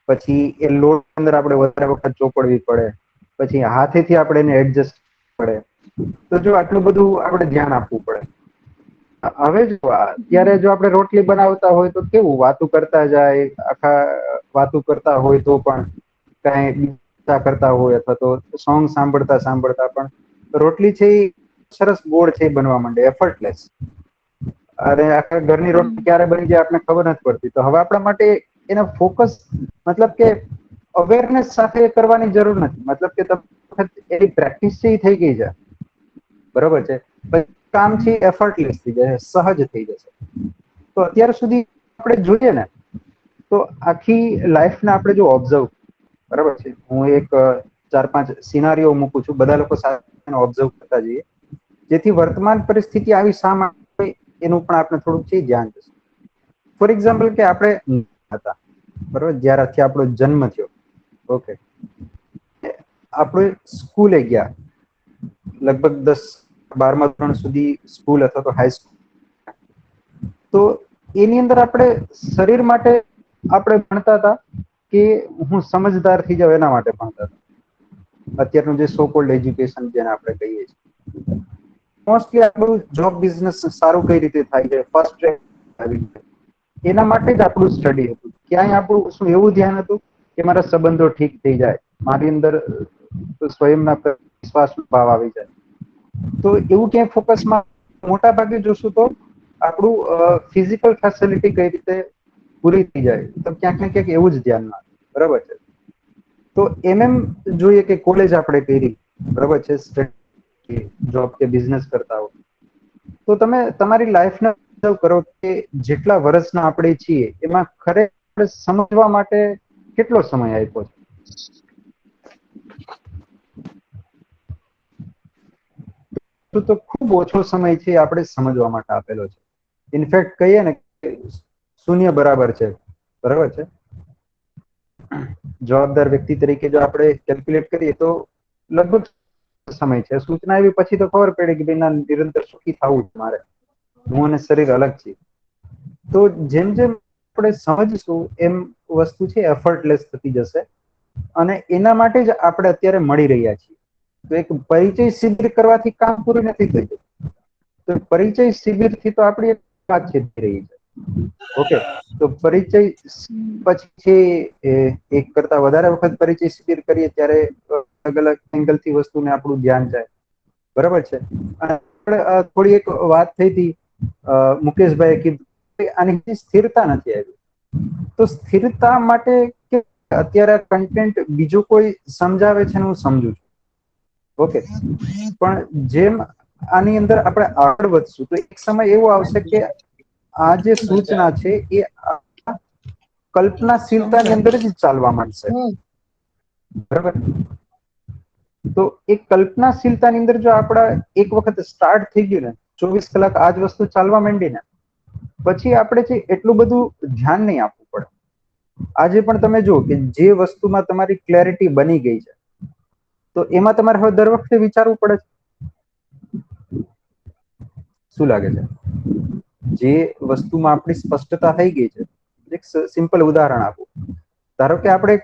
પછી એ લોટ અંદર આપણે વધારે વખત ચોપડવી પડે. પછી હાથેથી આપણે એને એડજસ્ટ પડે. તો જો આટલું બધું આપણે ધ્યાન આપવું પડે. હવે જો અત્યારે જો આપણે રોટલી બનાવતા હોય તો કેવું વાતું કરતા જાય, આખા વાતું કરતા હોય તો પણ કઈ કરતા હોય અથવા તો સોંગ સાંભળતા સાંભળતા પણ રોટલી છે એ સરસ ગોળ છે બનવા માંડે, એફર્ટલેસ. અને આખા ઘરની રોટલી ક્યારે બની જાય આપણે ખબર નથી પડતી. તો હવે આપણા માટે એનો ફોકસ મતલબ કે અવેરનેસ સાથે કરવાની જરૂર નથી. મતલબ કે એની પ્રેક્ટિસ છે એ થઈ ગઈ છે, બરોબર છે, કામ છે એફર્ટલેસ થઈ જશે, સહજ થઈ જશે. તો અત્યાર સુધી આપણે જોઈએ ને તો આખી લાઈફને આપણે જો ઓબ્ઝર્વ, બરાબર છે, હું એક 4-5 સિનારીઓ મૂકું છું, બધા લોકો સાથે ઓબ્ઝર્વ કરતા જઈએ, જેથી વર્તમાન પરિસ્થિતિ આવી શા માટે એનું પણ આપણે થોડુંક છે ધ્યાન જશે. ફોર એક્ઝામ્પલ કે આપણે હતા, બરોબર, જ્યારથી આપણો જન્મ થયો, ઓકે, આપણે સ્કૂલે ગયા, લગભગ 10-12મા ધોરણ સુધી સ્કૂલ અથવા તો હાઈસ્કૂલ, તો એની અંદર આપણે શરીર માટે આપણે ભણતા હતા કે હું સમજદાર થઈ જાવ એના માટે ભણતા હતા? અત્યારનું જે સો કોલ્ડ એજ્યુકેશન જેને આપણે કહીએ છીએ, મોસ્ટલી આપણું જોબ બિઝનેસ સારું કઈ રીતે થાય છે, ફર્સ્ટ રેન્ક આવી જાય, એના માટે જ આપણું સ્ટડી હતું. ક્યાંય આપણું શું એવું ધ્યાન હતું કે મારા સંબંધો ઠીક થઈ જાય, મારી અંદર સ્વયંના વિશ્વાસનો ભાવ આવી જાય? તો એવું ક્યાંય ફોકસમાં મોટા ભાગે જોશું તો આપણું ફિઝિકલ ફેસિલિટી કઈ રીતે પૂરી થઈ જાય, તો ક્યાંક ને ક્યાંક એવું જ ધ્યાનમાં, બરાબર છે. તો એમ જોઈએ કે કોલેજ આપણે કરી, બરાબર છે, જોબ કે બિઝનેસ કરતા હો, તો તમે તમારી લાઈફને ઓબ્ઝર્વ કરો કે જેટલા વર્ષના આપણે છીએ એમાં ખરેખર સમજવા માટે કેટલો સમય આપ્યો છે? તો ખૂબ ઓછો સમય છે આપણે સમજવા માટે આપેલો છે. ઇનફેક્ટ કહીએ ને કે શૂન્ય બરાબર છે, બરાબર છે. જવાબદાર વ્યક્તિ તરીકે જો આપણે કેલ્ક્યુલેટ કરીએ તો લગભગ સમય છે. સૂચના આવી પછી તો ખબર પડે કે ભાઈ ના, નિરંતર સુખી થવું છે મારે, હું અને શરીર અલગ છે. તો જેમ જેમ આપણે સમજશું એમ વસ્તુ છે એફર્ટલેસ થતી જશે, અને એના માટે જ આપણે અત્યારે મળી રહ્યા છીએ. તો એક પરિચય શિબિર કરવાથી કામ પૂરું નથી થયું. તો પરિચય શિબિર થી તો આપણી વાતચીત થઈ રહી છે, ઓકે. તો પરિચય પછી એક કરતા વધારે વખત પરિચય શિબિર કરીએ ત્યારે અલગ અલગ એંગલ થી વસ્તુને આપણું ધ્યાન જાય, બરાબર છે. અને થોડી એક વાત થઈ હતી, મુકેશભાઈ કીધું આની સ્થિરતા નથી આવી. તો સ્થિરતા માટે અત્યારે કન્ટેન્ટ બીજું કોઈ સમજાવે છે ને હું સમજુ છું, ઓકે, પણ જેમ આની અંદર આપણે આગળ વધશું તો એક સમય એવો આવશે કે આ જે સૂચના છે એ કલ્પનાશીલતાની અંદર જ ચાલવા માંડશે, બરાબર. તો એ કલ્પનાશીલતાની અંદર જો આપણા એક વખત સ્ટાર્ટ થઈ ગયું ને, 24 કલાક આ જ વસ્તુ ચાલવા માંડી ને, પછી આપણે છે એટલું બધું ધ્યાન નહીં આપવું પડે. આજે પણ તમે જુઓ કે જે વસ્તુમાં તમારી ક્લેરિટી બની ગઈ છે, તો એમાં તમારે હવે દર વખતે વિચારવું પડે છે? શું લાગે છે? જે વસ્તુમાં આપણી સ્પષ્ટતા થઈ ગઈ છે, એક સિમ્પલ ઉદાહરણ આપું. ધારો કે આપણે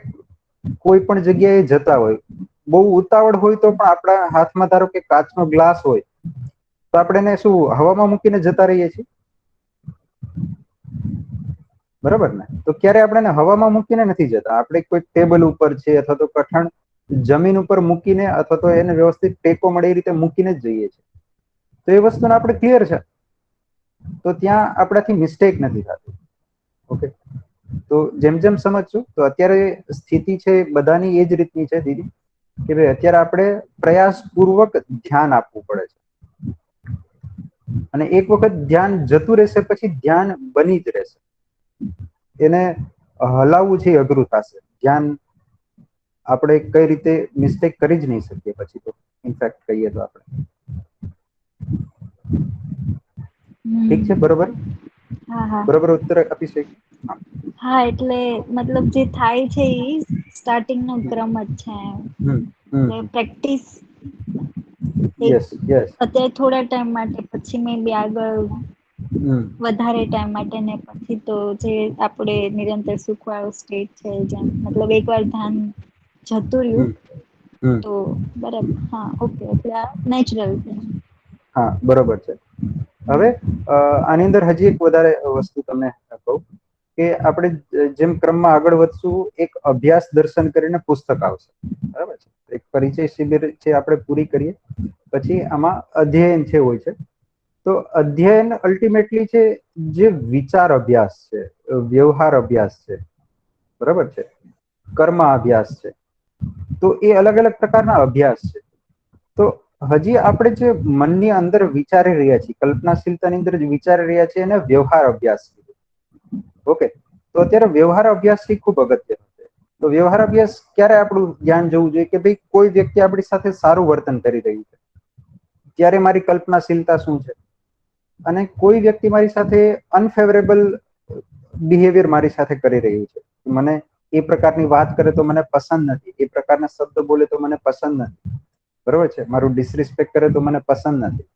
કોઈ પણ જગ્યાએ જતા હોય, બહુ ઉતાવળ હોય તો પણ આપણા હાથમાં ધારો કે કાચનો ગ્લાસ હોય, તો આપણે એને શું હવામાં મૂકીને જતા રહીએ છીએ? બરાબર ને? તો ક્યારે આપણે એને હવામાં મૂકીને નથી જતા. આપણે કોઈ ટેબલ ઉપર છે અથવા તો કઠણ જમીન ઉપર મૂકીને અથવા તો એને વ્યવસ્થિત ટેકો મળે એ રીતે મૂકીને જ જઈએ છીએ. તો એ વસ્તુને આપણે ક્લિયર છે, તો ત્યાં આપણાથી મિસ્ટેક નથી થતી, ઓકે. તો જેમ જેમ સમજશું તો અત્યારે સ્થિતિ છે બધાની એ જ રીતની છે દીદી, કે ભાઈ અત્યારે આપણે પ્રયાસપૂર્વક ધ્યાન આપવું પડે છે. અને એક વખત ધ્યાન જતું રહેશે પછી ધ્યાન બની જ રહેશે. એને હલાવવું છે અઘરું થશે. ધ્યાન આપણે કઈ રીતે મિસ્ટેક કરી જ નહીં શકીએ પછી તો, ઇનફેક્ટ કહીએ તો આપણે. ઠીક છે, બરોબર? હા હા બરોબર ઉત્તર આપી શકીએ? હા, એટલે મતલબ જે થાય છે એ સ્ટાર્ટિંગ નો ક્રમ જ છે, એટલે પ્રેક્ટિસ એક યસ યસ. અત્યારે થોડા ટાઈમ માટે, પછી મે બી આગળ હમ. વધારે ટાઈમ માટે, ને પછી તો જે આપણે નિરંતર સુખ વાળો સ્ટેટ છે, જેમ મતલબ એક વાર ધ્યાન જતું રહ્યું હમ હમ તો બરાબર. હા, ઓકે, એટલે આ નેચરલ છે. હા, બરોબર છે. હવે આની અંદર હજી એક વધારે વસ્તુ તમને કહું કે આપણે જેમ ક્રમમાં આગળ વધશું, એક અભ્યાસ દર્શન કરીને પુસ્તક આવશે, બરાબર છે. એક પરિચય શિબિર છે આપણે પૂરી કરીએ પછી આમાં અધ્યયન છે હોય છે, તો અધ્યયન અલ્ટિમેટલી છે જે વિચાર અભ્યાસ છે, વ્યવહાર અભ્યાસ છે, બરાબર છે, કર્મ અભ્યાસ છે. તો એ અલગ અલગ પ્રકારના અભ્યાસ છે. તો હજી આપણે જે મનની અંદર વિચારી રહ્યા છીએ, કલ્પનાશીલતાની અંદર જે વિચારી રહ્યા છીએ એને વ્યવહાર અભ્યાસ. ઓકે, તો અત્યારે વ્યવહાર અભ્યાસ ખૂબ અગત્યનો છે. તો વ્યવહાર અભ્યાસ ક્યારે આપણું ધ્યાન જવું જોઈએ કે ભાઈ કોઈ વ્યક્તિ આપણી સાથે સારું વર્તન કરી રહ્યું છે ત્યારે મારી કલ્પનાશીલતા શું છે, અને કોઈ વ્યક્તિ મારી સાથે અનફેવરેબલ બિહેવિયર મારી સાથે કરી રહ્યું છે, મને એ પ્રકારની વાત કરે તો મને પસંદ નથી, એ પ્રકારના શબ્દ બોલે તો મને પસંદ નથી, બરોબર છે, મારું ડિસરિસ્પેક્ટ કરે તો મને પસંદ નથી.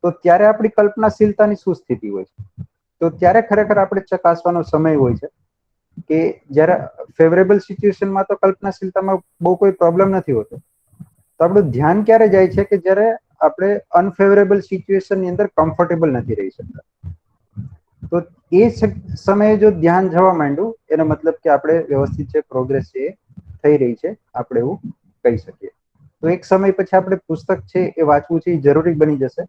તો ત્યારે આપણી કલ્પનાશીલતાની શું સ્થિતિ હોય છે? તો ત્યારે ખરેખર આપણે ચકાસવાનો સમય હોય છે કે જ્યારે ફેવરેબલ સિચ્યુએશનમાં તો કલ્પનાશીલતામાં બહુ કોઈ પ્રોબ્લેમ નથી હોતો. તો આપણું ધ્યાન ક્યારે જાય છે કે જ્યારે આપણે અનફેવરેબલ સિચ્યુએશનની અંદર કમ્ફર્ટેબલ નથી રહી શકતા. તો એ સમયે જો ધ્યાન જવા માંડ્યું એનો મતલબ કે આપણે વ્યવસ્થિત છે, પ્રોગ્રેસ છે થઈ રહી છે, આપણે એવું કહી શકીએ. તો એક સમય પછી આપણે પુસ્તક છે એ વાંચવું છે એ જરૂરી બની જશે,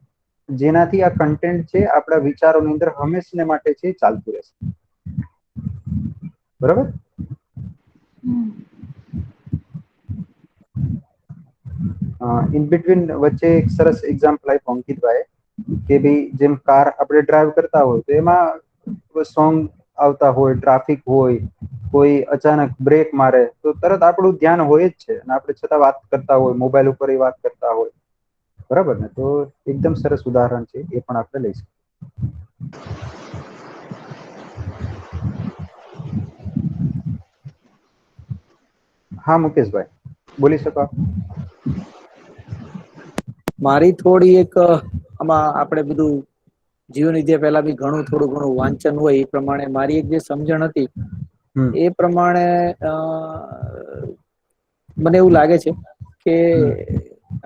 જેનાથી આ કન્ટેન્ટ છે આપણા વિચારોની અંદર હંમેશને માટે છે ચાલતું રહેશે. બરાબર? ઇન બિટવીન વચ્ચે એક સરસ એક્ઝામ્પલ આપ્યું અંકિતભાઈ કે ભાઈ જેમ કાર આપણે ડ્રાઈવ કરતા હોય તો એમાં સોંગ આવતા હોય, ટ્રાફિક હોય, કોઈ અચાનક બ્રેક મારે તો તરત આપણું ધ્યાન હોય જ છે અને આપણે છતાં વાત કરતા હોય, મોબાઈલ ઉપર વાત કરતા હોય, બરાબર ને? તો એકદમ સરસ ઉદાહરણ છે, એ પણ આપણે લઈ શકીએ. હા મુકેશભાઈ, બોલી શકો આપ. મારી થોડી એક આમાં આપણે બધું જીવન વિદ્યા પહેલા બી ઘણું થોડું ઘણું વાંચન હોય એ પ્રમાણે મારી એક જે સમજણ હતી એ પ્રમાણે મને એવું લાગે છે કે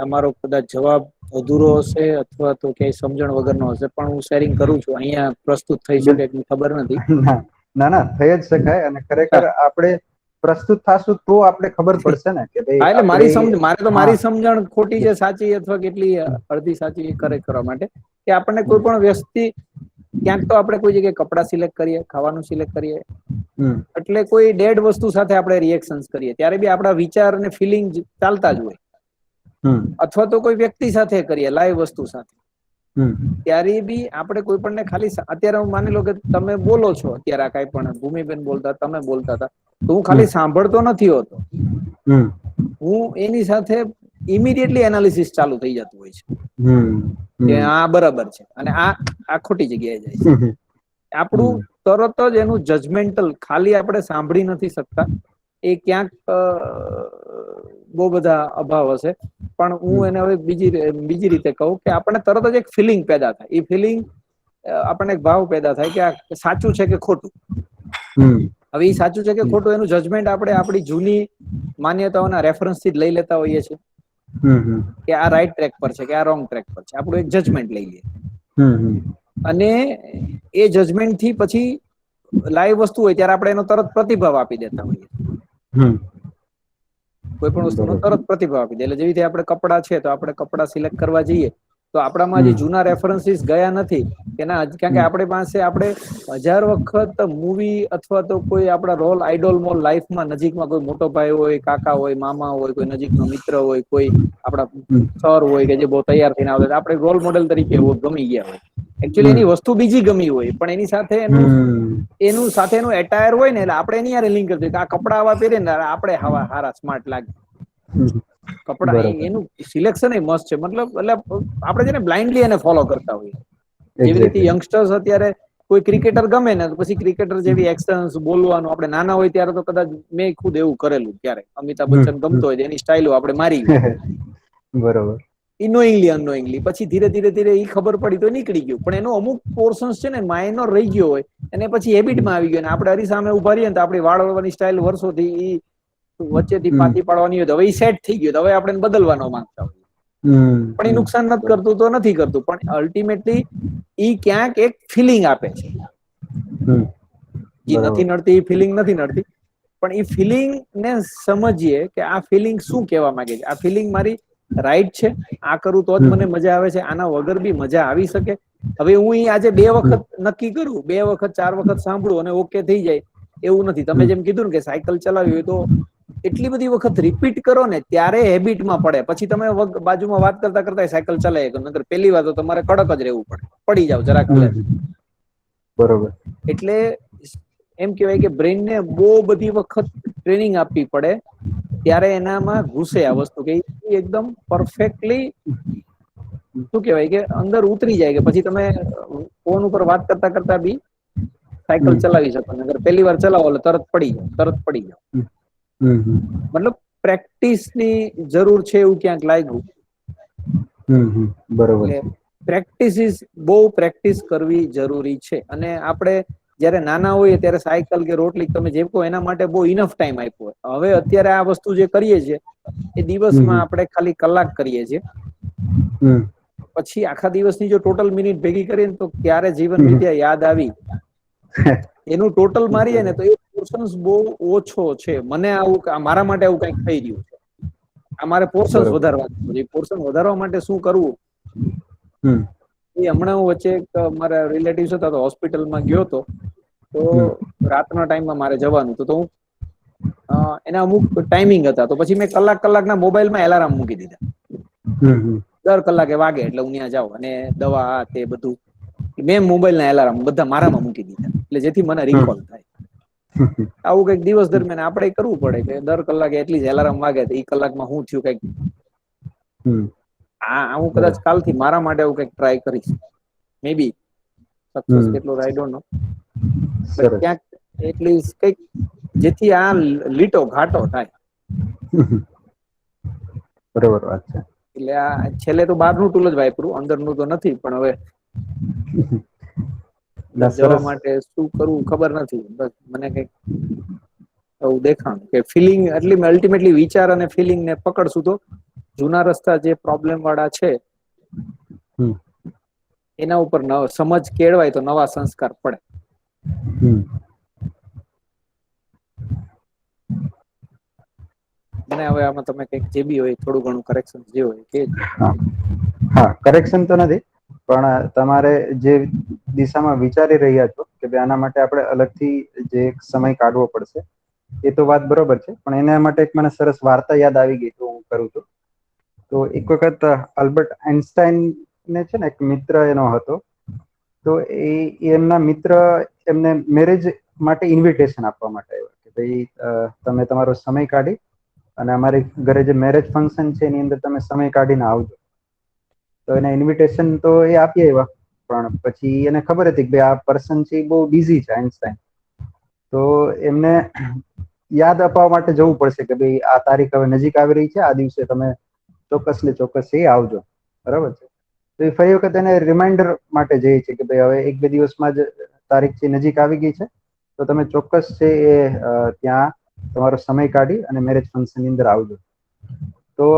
અમારો કદાચ જવાબ અધૂરો હશે અથવા તો ક્યાંય સમજણ વગરનો હશે, પણ હું શેરિંગ કરું છું. અહીંયા પ્રસ્તુત થઈ શકે એટલી ખબર નથી. ના ના, થઈ જ શકાય. અને ખરેખર આપણે પ્રસ્તુત થાશું તો આપણે ખબર પડશે ને કે ભાઈ એટલે મારે તો મારી હા સમજણ ખોટી છે, સાચી અથવા કેટલી અડધી સાચી એ કરેક્ટ કરવા માટે કે આપણને કોઈ પણ વ્યક્તિ ક્યાંક તો આપણે કોઈ જગ્યાએ કપડાં સિલેક્ટ કરીએ, ખાવાનું સિલેક્ટ કરીએ, એટલે કોઈ ડેડ વસ્તુ સાથે આપણે રિએક્શન્સ કરીએ ત્યારે બી આપણા વિચાર અને ફિલિંગ ચાલતા જ હોય. અથવા તો કોઈ વ્યક્તિ સાથે કરીએ, લાઈવ વસ્તુ સાથે, ત્યારે બી આપણે કોઈ પણને ખાલી અત્યારે હું માની લો કે તમે બોલો છો, અત્યારે આ કાંઈ પણ ભૂમિબેન બોલતા, તમે બોલતા હતા, તો હું ખાલી સાંભળતો નથી હોતો, હું એની સાથે ઇમિડિયેટલી એનાલિસિસ ચાલુ થઈ જતું હોય છે કે આ બરાબર છે અને આ ખોટી જગ્યાએ જાય છે. આપણું તરત જ એનું જજમેન્ટલ, ખાલી આપણે સાંભળી નથી શકતા, એ ક્યાંક બહુ બધા અભાવ હશે, પણ હું એને હવે બીજી રીતે કહું કે આપણને તરત જ એક ફિલિંગ પેદા થાય. એ ફિલિંગ આપણને એક ભાવ પેદા થાય કે આ સાચું છે કે ખોટું. હવે એ સાચું છે કે ખોટું એનું જજમેન્ટ આપણે આપણી જૂની માન્યતાઓના રેફરન્સ થી જ લઈ લેતા હોઈએ છીએ કે આ રાઈટ ટ્રેક પર છે કે આ રોંગ ટ્રેક પર છે, આપણું એક જજમેન્ટ લઈ લઈએ. અને એ જજમેન્ટ થી પછી લાઈવ વસ્તુ હોય ત્યારે આપણે એનો તરત પ્રતિભાવ આપી દેતા હોઈએ. કોઈ પણ વસ્તુનો તરત પ્રતિભાવ આપી દે. એટલે જેવી રીતે આપણે કપડાં છે તો આપણે કપડાં સિલેક્ટ કરવા જઈએ તો આપણામાં જે જૂના રેફરન્સીસ ગયા નથી કારણ કે આપણી પાસે આપણે 1000 વખત મૂવી અથવા તો કોઈ આપણા રોલ આઈડોલ લાઈફમાં નજીકમાં કોઈ મોટો ભાઈ હોય, કાકા હોય, મામા હોય, કોઈ નજીકનો મિત્ર હોય, કોઈ આપણા સર હોય કે જે બહુ તૈયાર થઈને આવે, આપણે રોલ મોડેલ તરીકે ગમી ગયા હોય. એકચ્યુઅલી એની વસ્તુ બીજી ગમી હોય, પણ એની સાથે એનું સાથેનું એટાયર હોય ને, એટલે આપણે એની યાર લિંક કરીએ કે આ કપડા આવા પહેરે ને આપણે હવા હારા સ્માર્ટ લાગે. કપડા એનું સિલેક્શન એ મસ્ત છે, મતલબ એટલે આપણે છે ને બ્લાઇન્ડલી એને ફોલો કરતા હોઈએ. જેવી રીતે યંગસ્ટર્સ અત્યારે કોઈ ક્રિકેટર ગમે ને પછી ક્રિકેટર જેવી એક્શન બોલવાનું, આપણે નાના હોય ત્યારે તો કદાચ મેં ખુદ એવું કરેલું, ક્યારે અમિતાભ બચ્ચન ગમતો હોય એની સ્ટાઇલો આપણે મારી બરોબર. અનનોઈંગલી પછી ધીરે ધીરે ઈ ખબર પડી તો નીકળી ગયું, પણ એનો અમુક પોર્શન્સ છે ને માઇનોર રહી ગયો હોય અને પછી હેબિટમાં આવી ગયો. આપણે હરી સામે ઉભા રહીએ તો આપણી વાળ વાળવાની સ્ટાઇલ વર્ષોથી વચ્ચેથી પાતી પાડવાની હોય, હવે એ સેટ થઈ ગયું, હવે આપણે બદલવાનો માંગતા હોઈએ. પણ એ નુકસાન નથી કરતું તો નથી કરતું, પણ અલ્ટિમેટલી ઈ ક્યાંક એક ફિલિંગ આપે છે. જે નથી નડતી એ ફિલિંગ નથી નડતી, પણ એ ફિલિંગ ને સમજીએ કે આ ફિલિંગ શું કહેવા માંગે છે. આ ફિલિંગ મારી રાઈટ છે, આ કરું તો જ મને મજા આવે છે, આના વગર બી મજા આવી શકે, હવે હું આજે 2 વખત નક્કી કરું, 2 વખત 4 વખત સાંભળું અને ઓકે થઈ જાય એવું નથી. તમે જેમ કીધું ને કે સાયકલ ચલાવી હોય તો એટલી બધી વખત રિપીટ કરો ને ત્યારે હેબિટમાં પડે. પછી તમે બાજુમાં વાત કરતા કરતા સાયકલ ચલાવી શકો, નકર પહેલી વાર તો તમારે કડક જ રહેવું પડે, પડી જાવ જરાક હલે. બરોબર. એટલે એમ કહેવાય કે બ્રેઇનને બહુ બધી વખત ટ્રેનિંગ આપવી પડે, ત્યારે એનામાં ઘૂસે આ વસ્તુ કે એકદમ પરફેક્ટલી શું કહેવાય કે અંદર ઉતરી જાય, કે પછી તમે ફોન ઉપર વાત કરતા કરતા બી સાયકલ ચલાવી શકો. નકર પહેલી વાર ચલાવો એટલે તરત પડી જાવ. મતલબ પ્રેક્ટિસની જરૂર છે એવું ક્યાંક લાગ્યું. બરોબર એટલે છે. બહુ પ્રેક્ટિસ કરવી જરૂરી છે. અને આપણે જયારે નાના હોઈએ ત્યારે સાયકલ કે રોટલી તમે જેમ કહો એના માટે બહુ ઇનફ ટાઈમ આપ્યો હોય. હવે અત્યારે આ વસ્તુ જે કરીએ છીએ એ દિવસમાં આપણે ખાલી કલાક કરીએ છીએ. પછી આખા દિવસની જો ટોટલ મિનિટ ભેગી કરીએ ને તો ક્યારે જીવન વિદ્યા યાદ આવી એનું ટોટલ મારીએ ને તો એ પોર્શન્સ બહુ ઓછો છે. મને આવું મારા માટે આવું કંઈક થઈ રહ્યું છે. અમારે પોર્શન્સ બરોબર. વધારવા છે. પોર્શન વધારવા માટે શું કરવું એ હમણાં હું વચ્ચે મારા રિલેટિવ્સ હતા તો હોસ્પિટલમાં ગયો હતો. તો રાતના ટાઈમમાં મારે જવાનું હતું, તો હું એના અમુક ટાઈમિંગ હતા, તો પછી મેં કલાકના મોબાઈલમાં એલાર્મ મૂકી દીધા. દર કલાકે વાગે એટલે હું ત્યાં જાઉં અને દવા તે બધું મેં મોબાઈલના એલાર્મ બધા મારામાં મૂકી દીધા, એટલે જેથી મને રિકોલ થાય. આવું કઈક દિવસ દરમિયાન આપણે કરવું પડે કે દર કલાકે એટલીસ્ટ એલાર્મ વાગે તો એ કલાકમાં હું થયું કઈક. હું કદાચ બરોબર. કાલથી મારા માટે એવું કઈક ટ્રાય કરીશ. મે બી સક્સેસ કેટલો આઈ ડોન્ટ નો, બટ સરસ. ક્યાંક એટલીસ્ટ કઈક જેથી આ લીટો ઘાટો થાય. બરોબર વાત છે. એટલે આ છેલ્લે તો બહારનું ટૂલ જ વાપરું, અંદરનું તો નથી. પણ હવે અંદર ના જવા સરસ. માટે શું કરવું ખબર નથી. બસ મને કઈક એવું દેખાણ કે ફિલિંગ એટલી અલ્ટિમેટલી વિચાર અને ફિલિંગ ને પકડશું તો જૂના રસ્તા જે પ્રોબ્લેમ વાળા છે એના ઉપર સમજ કેળવાય તો નવા સંસ્કાર પડે. મને હવે આમાં તમે કઈક જે બી હોય થોડું ઘણું કરેક્શન જે હોય કેજો. હા, કરેક્શન તો નથી, પણ તમારે જે દિશામાં વિચારી રહ્યા છો કે ભાઈ આના માટે આપણે અલગથી જે સમય કાઢવો પડશે, એ તો વાત બરોબર છે. પણ એના માટે એક મને સરસ વાર્તા યાદ આવી ગઈ, તો હું કરું છું. તો એક વખત આલ્બર્ટ આઈન્સ્ટાઈન ને છે ને એક મિત્ર એનો હતો. તો એમના મિત્ર એમને મેરેજ માટે ઇન્વિટેશન આપવા માટે આવ્યા કે ભાઈ તમે તમારો સમય કાઢી અને અમારી ઘરે જે મેરેજ ફંક્શન છે એની અંદર તમે સમય કાઢીને આવજો. તો એને ઇન્વિટેશન તો એ આપી આવ્યા, પણ પછી એને ખબર હતી કે ભાઈ આ પર્સન છે બહુ બિઝી છે આઈન્સ્ટાઈન. તો એમને યાદ અપાવવા માટે જવું પડશે કે ભાઈ આ તારીખ હવે નજીક આવી રહી છે, આ દિવસે તમે ચોક્કસ ને ચોક્કસ એ આવજો. બરાબર છે. તો એ ફરી વખત એને રિમાઇન્ડર માટે જઈએ છે કે ભાઈ હવે 1-2 દિવસમાં જ તારીખ છે નજીક આવી ગઈ છે, તો તમે ચોક્કસ છે એ ત્યાં તમારો સમય કાઢી અને મેરેજ ફંક્શન ની અંદર આવજો. તો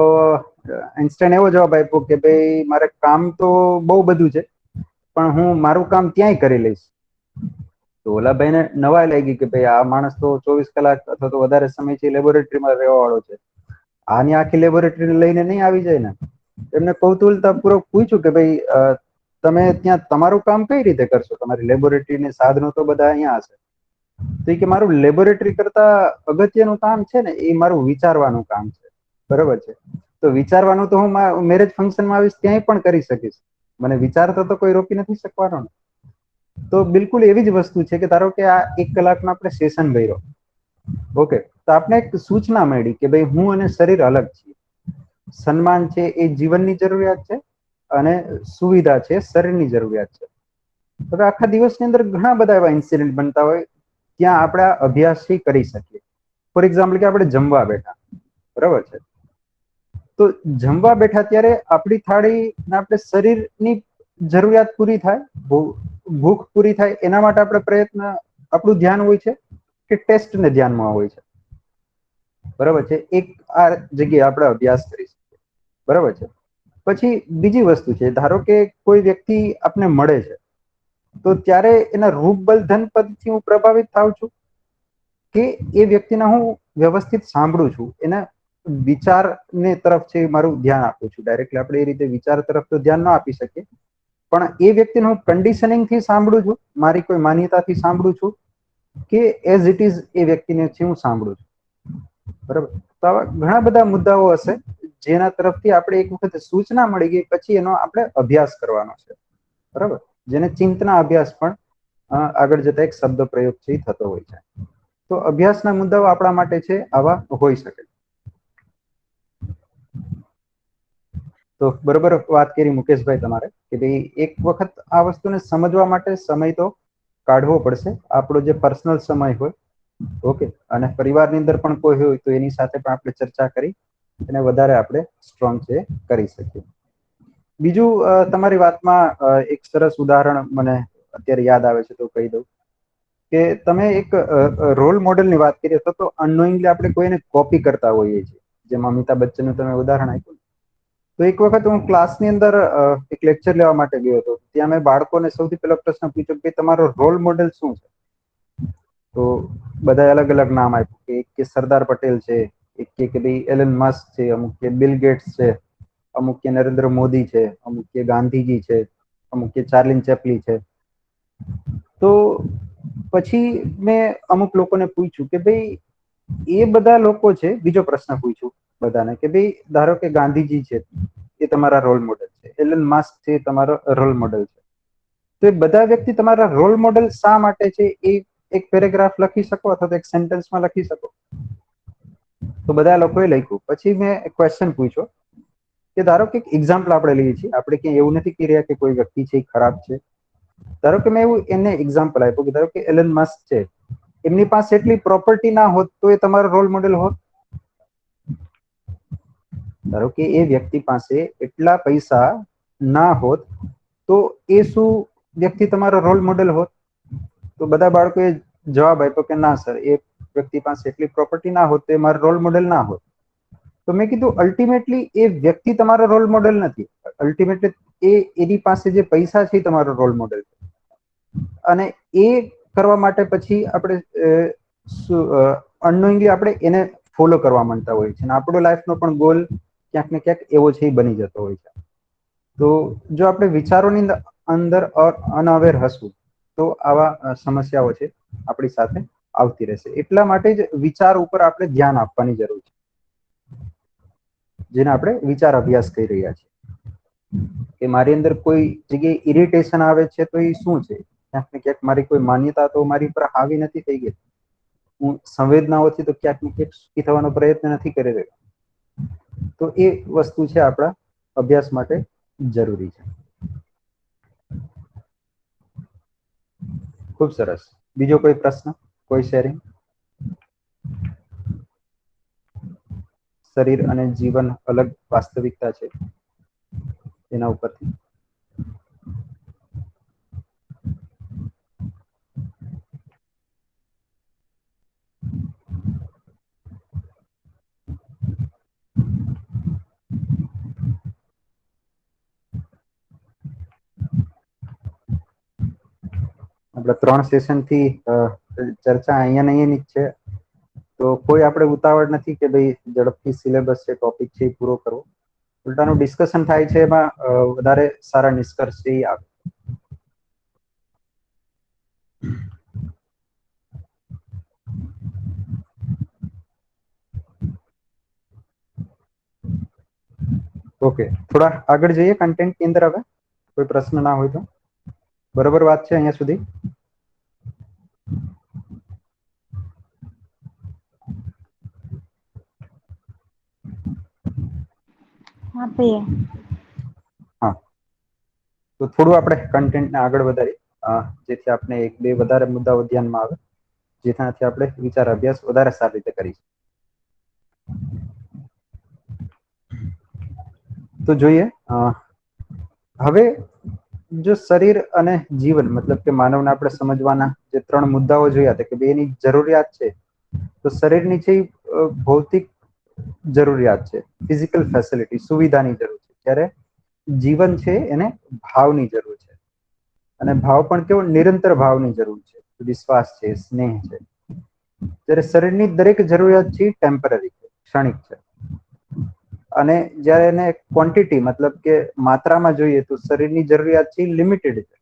આઈન્સ્ટાઈન એવો જવાબ આપ્યો કે ભાઈ મારે કામ તો બહુ બધું છે, પણ હું મારું કામ ત્યાંય કરી લઈશ. તો ઓલા ભાઈને નવાઈ લાગી કે ભાઈ આ માણસ તો 24 કલાક અથવા તો વધારે સમયથી લેબોરેટરીમાં રહેવા વાળો છે, આની આખી લેબોરેટરી લઈને નહીં આવી જાય ને. એમને કૌતૂહલતા પૂર્વક પૂછ્યું કે ભાઈ તમે ત્યાં તમારું કામ કઈ રીતે કરશો, તમારી લેબોરેટરીની સાધનો તો બધા અહીંયા હશે. તો કે મારું લેબોરેટરી કરતા અગત્યનું કામ છે ને એ મારું વિચારવાનું કામ છે. બરોબર છે. તો વિચારવાનું તો હું મેરેજ ફંક્શનમાં આવીશ ત્યાંય પણ કરી શકીશ, મને વિચારતો તો કોઈ રોકી નથી શકવાનો ને. તો બિલકુલ એવી જ વસ્તુ છે કે ધારો કે આ 1 કલાકનો આપણે સેશન ભર્યો, ઓકે, તો આપણે એક સૂચના મળી કે ભાઈ હું અને શરીર અલગ છીએ. સન્માન છે એ જીવનની જરૂરિયાત છે અને સુવિધા છે શરીરની જરૂરિયાત છે. હવે આખા દિવસની અંદર ઘણા બધા એવા ઇન્સિડન્ટ બનતા હોય ત્યાં આપણે અભ્યાસ કરી શકીએ. ફોર એક્ઝામ્પલ કે આપણે જમવા બેઠા, બરાબર છે. તો જમવા બેઠા ત્યારે આપણી થાળી ને આપણે શરીરની જરૂરિયાત પૂરી થાય, ભૂખ પૂરી થાય, એના માટે આપણે પ્રયત્ન, આપણું ધ્યાન હોય છે કે ટેસ્ટ ને ધ્યાનમાં હોય છે. બરાબર છે. એક આ જગ્યાએ આપણે અભ્યાસ કરી શકીએ. બરાબર છે. પછી બીજી વસ્તુ છે, ધારો કે કોઈ વ્યક્તિ આપને મળે છે, તો ત્યારે એના રૂપ બલ ધન પદથી હું પ્રભાવિત થાઉં છું કે એ વ્યક્તિને હું વ્યવસ્થિત સાંભળું છું, એના વિચારને તરફ છે મારું ધ્યાન આપું છું. ડાયરેક્ટલી આપણે એ રીતે વિચાર તરફ તો ધ્યાન ના આપી શકીએ, પણ એ વ્યક્તિને હું કન્ડિશનિંગ થી સાંભળું છું, મારી કોઈ માન્યતાથી સાંભળું છું, કે એઝ ઇટ ઇઝ એ વ્યક્તિને હું સાંભળું છું. બરાબર. તો આવા ઘણા બધા મુદ્દાઓ હશે જેના તરફથી આપણે એક વખત સૂચના મળી ગઈ પછી એનો આપણે અભ્યાસ કરવાનો છે. બરાબર. જેને ચિંતના અભ્યાસ પણ આગળ જતા એક શબ્દ પ્રયોગ થી થતો હોય છે. તો અભ્યાસના મુદ્દાઓ આપણા માટે છે આવા હોઈ શકે. તો બરોબર વાત કરી મુકેશભાઈ તમારે કે ભાઈ એક વખત આ વસ્તુને સમજવા માટે સમય તો કાઢવો પડશે. આપણો જે પર્સનલ સમય હોય, ઓકે, અને પરિવારની અંદર પણ કોઈ હોય તો એની સાથે પણ આપણે ચર્ચા કરી અને વધારે આપણે સ્ટ્રોંગ છે કરી શકીએ. બીજું તમારી વાતમાં એક સરસ ઉદાહરણ મને અત્યારે યાદ આવે છે તો કહી દઉં કે તમે એક રોલ મોડેલની વાત કરી તો અનનોઈંગલી આપણે કોઈને કોપી કરતા હોઈએ છીએ. જેમ અમિતાભ બચ્ચનનું તમે ઉદાહરણ આપ્યું. તો એક વખત હું ક્લાસની અંદર એક લેક્ચર લેવા માટે ગયો હતો. ત્યાં મેં બાળકોને સૌથી પહેલો પ્રશ્ન પૂછ્યો કે તમારો રોલ મોડેલ શું છે? તો બધા અલગ અલગ નામ આપ્યું કે એક કે સરદાર પટેલ છે, એક કે ભાઈ એલન મસ્ક છે, અમુક કે બિલ ગેટ્સ છે, અમુક કે નરેન્દ્ર મોદી છે, અમુક કે ગાંધીજી છે, અમુક કે ચાર્લિન ચેપલી છે. તો પછી મેં અમુક લોકોને પૂછ્યું કે ભાઈ એ બધા લોકો છે. બીજો પ્રશ્ન પૂછ્યું બધાને કે ભાઈ ધારો કે ગાંધીજી છે એ તમારા રોલ મોડેલ છે, એલન મસ્ક છે તમારો રોલ મોડેલ છે, તો એ બધા વ્યક્તિ તમારા રોલ મોડેલ શા માટે છે એ એક પેરેગ્રાફ લખી શકો અથવા તો એક સેન્ટેન્સમાં લખી શકો? તો બધા લોકોએ લખ્યું. પછી મેં ક્વેશ્ચન પૂછ્યો કે ધારો કે એક્ઝામ્પલ આપણે લઈએ છીએ, આપણે ક્યાંય એવું નથી કહી રહ્યા કે કોઈ વ્યક્તિ છે એ ખરાબ છે. ધારો કે મેં એવું એને એક્ઝામ્પલ આપ્યું કે ધારો કે એલન મસ્ક છે, એમની પાસે એટલી પ્રોપર્ટી ના હોત તો એ તમારો રોલ મોડેલ હોત? ધારો કે એ વ્યક્તિ પાસે એટલા પૈસા ના હોત તો એ શું વ્યક્તિ તમારો રોલ મોડેલ હોત? તો બધા બાળકોએ જવાબ આપ્યો કે ના સર, એ વ્યક્તિ પાસે એટલી પ્રોપર્ટી ના હોત તો એ મારો રોલ મોડેલ ના હોત. તો મેં કીધું અલ્ટિમેટલી એ વ્યક્તિ તમારો રોલ મોડેલ નથી. અલ્ટિમેટલી એની પાસે જે પૈસા છે એ તમારો રોલ મોડેલ છે. અને એ કરવા માટે પછી આપણે અનનોઈંગલી આપણે એને ફોલો કરવા માંગતા હોય છે. અને આપણો લાઈફનો પણ ગોલ ક્યાંક ને ક્યાંક એવો છે એ બની જતો હોય છે. તો જો આપણે વિચારોની અંદર અનઅવેર હશું તો આવા સમસ્યાઓ છે આપણી સાથે આવતી રહેશે. એટલા માટે જ વિચાર ઉપર આપણે ધ્યાન આપવાની જરૂર છે, જેને આપણે વિચાર અભ્યાસ કહી રહ્યા છીએ. કે મારી અંદર કોઈ જગ્યાએ ઇરિટેશન આવે છે તો એ શું છે? ક્યાંક ને ક્યાંક મારી કોઈ માન્યતા તો મારી પર હાવી નથી થઈ ગઈ. હું સંવેદનાઓથી તો ક્યાંક ને ક્યાંક સુખી થવાનો પ્રયત્ન નથી કરી રહ્યો. તો એ વસ્તુ છે આપણા અભ્યાસ માટે જરૂરી છે. ખૂબ સરસ. બીજો કોઈ પ્રશ્ન, કોઈ શેરિંગ? શરીર અને જીવન અલગ વાસ્તવિકતા છે એના ઉપરથી આપણે 3 સેશન થી ચર્ચા અહીંયા ને અહીંયા ની જ છે. તો કોઈ આપણે ઉતાવળ નથી કે ભાઈ ઝડપથી સિલેબસ છે, ટોપિક છે એ પૂરો કરવો. ઉલટાનું ડિસ્કશન થાય છે, એમાં વધારે સારા નિષ્કર્ષ છે એ આવે. ઓકે, થોડા આગળ જઈએ કન્ટેન્ટ ની અંદર. હવે કોઈ પ્રશ્ન ના હોય તો બરોબર વાત છે અહીંયા સુધી? આપીએ. હા, તો થોડું આપણે કન્ટેન્ટને આગળ વધારીએ જેથી આપણે એક બે વધારે મુદ્દાઓ ધ્યાનમાં આવે, જેનાથી આપણે વિચાર અભ્યાસ વધારે સારી રીતે કરી શકીએ. તો જોઈએ હવે જો શરીર અને જીવન મતલબ કે માનવને આપણે સમજવાના જે 3 મુદ્દાઓ જોયા હતા કે એની જરૂરિયાત છે. તો શરીરની છે ભૌતિક જરૂરિયાત છે, ફિઝિકલ ફેસિલિટી, સુવિધાની જરૂર છે. ત્યારે જીવન છે એને ભાવની જરૂર છે. અને ભાવ પણ કેવો નિરંતર ભાવની જરૂર છે, વિશ્વાસ છે, સ્નેહ છે. ત્યારે શરીરની દરેક જરૂરિયાત છે ટેમ્પરરી છે, ક્ષણિક છે. અને જ્યારે એને ક્વોન્ટિટી મતલબ કે માત્રામાં જોઈએ તો શરીરની જરૂરિયાત છે લિમિટેડ છે.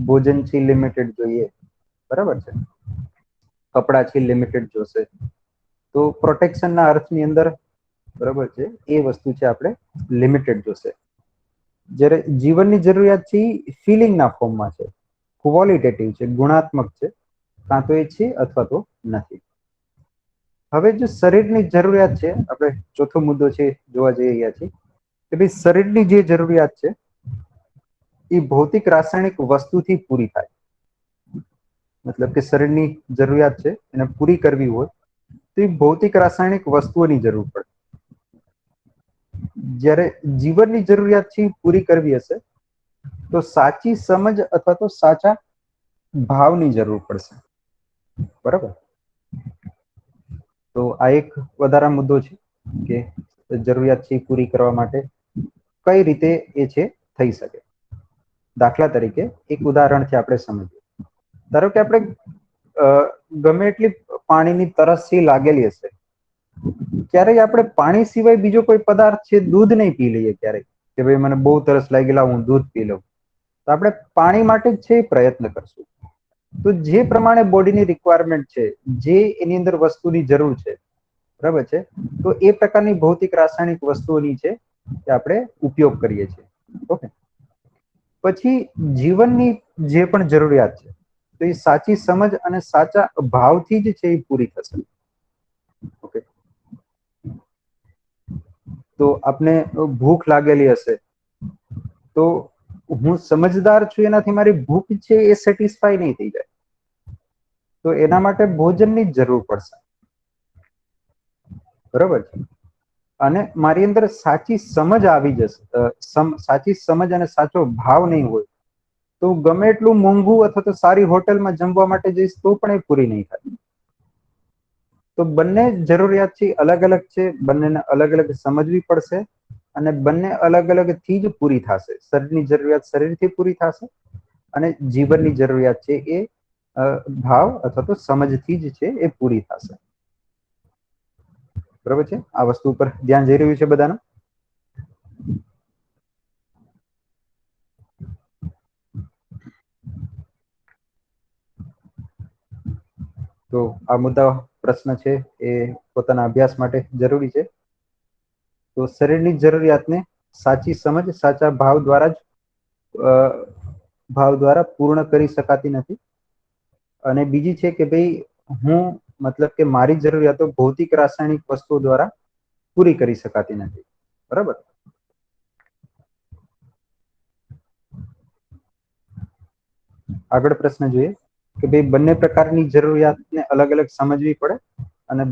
ભોજન છે લિમિટેડ જોઈએ, બરાબર છે, કપડા છે લિમિટેડ જોશે. તો પ્રોટેક્શનના અર્થની અંદર બરાબર છે એ વસ્તુ છે આપણે લિમિટેડ જોશે. જ્યારે જીવનની જરૂરિયાત છે ફિલિંગના ફોર્મમાં છે, ક્વોલિટેટિવ છે, ગુણાત્મક છે, કાં તો એ છે અથવા તો નથી. હવે જો શરીરની જરૂરિયાત છે, આપણે ચોથો મુદ્દો છે જોવા જઈ રહ્યા છીએ કે ભાઈ શરીરની જે જરૂરિયાત છે એ ભૌતિક રાસાયણિક વસ્તુથી પૂરી થાય. મતલબ કે શરીરની જરૂરિયાત છે એને પૂરી કરવી હોય તો એ ભૌતિક રાસાયણિક વસ્તુઓની જરૂર પડે. જ્યારે જીવનની જરૂરિયાત છે પૂરી કરવી હશે તો સાચી સમજ અથવા તો સાચા ભાવની જરૂર પડશે. બરાબર. તો આ એક વધારે મુદ્દો છે કે જરૂરિયાત છે પૂરી કરવા માટે કઈ રીતે એ છે થઈ શકે. દાખલા તરીકે એક ઉદાહરણથી આપણે સમજીએ. ધારો કે આપણે ગમે એટલી પાણીની તરસ છે લાગેલી હશે, ક્યારેય આપણે પાણી સિવાય બીજો કોઈ પદાર્થ છે, દૂધ નહીં પી લઈએ ક્યારેય કે ભાઈ મને બહુ તરસ લાગેલા હું દૂધ પી લઉં, તો આપણે પાણી માટે જ છે પ્રયત્ન કરશું. તો જે પ્રમાણે બોડીની રિક્વાયરમેન્ટ છે, જે એની અંદર વસ્તુની જરૂર છે, બરાબર છે, તો એ પ્રકારની ભૌતિક રાસાયણિક વસ્તુઓની છે કે આપણે ઉપયોગ કરીએ છીએ. ઓકે. પછી જીવનની જે પણ જરૂરિયાત છે તો એ સાચી સમજ અને સાચા ભાવથી જ છે એ પૂરી થશે. ઓકે. તો આપને ભૂખ લાગેલી હશે તો હું સમજદાર છું એનાથી મારી ભૂખ છે એ સેટિસ્ફાય નહીં થઈ જાય, તો એના માટે ભોજનની જ જરૂર પડશે. બરોબર છે. અને મારી અંદર સાચી સમજ આવી જશે, સાચી સમજ અને સાચો ભાવ નહીં હોય તો ગમે એટલું મોંઘું અથવા તો સારી હોટલમાં જમવા માટે જઈશ તો પણ એ પૂરી નહીં થાય. તો બંને જરૂરિયાત છે અલગ અલગ છે, બંનેને અલગ અલગ સમજવી પડશે અને બંને અલગ અલગ થી જ પૂરી થશે. શરીરની જરૂરિયાત શરીરથી પૂરી થશે અને જીવનની જરૂરિયાત છે એ ભાવ અથવા તો સમજથી જ છે એ પૂરી થશે. બરોબર છે. આ વસ્તુ ઉપર ધ્યાન જઈ રહ્યું છે બધાનું? તો આ મુદ્દા પ્રશ્ન છે એ પોતાના અભ્યાસ માટે જરૂરી છે. તો શરીરની જરૂરિયાતને સાચી સમજ સાચા ભાવ દ્વારા પૂર્ણ કરી શકાતી નથી. અને બીજી છે કે ભાઈ હું મતલબ કે મારી જરૂરિયાતો ભૌતિક રાસાયણિક વસ્તુઓ દ્વારા પૂરી કરી શકાતી નથી. બરાબર. આગળ પ્રશ્ન જોઈએ કે ભાઈ બંને પ્રકારની જરૂરિયાતને અલગ અલગ સમજવી પડે અને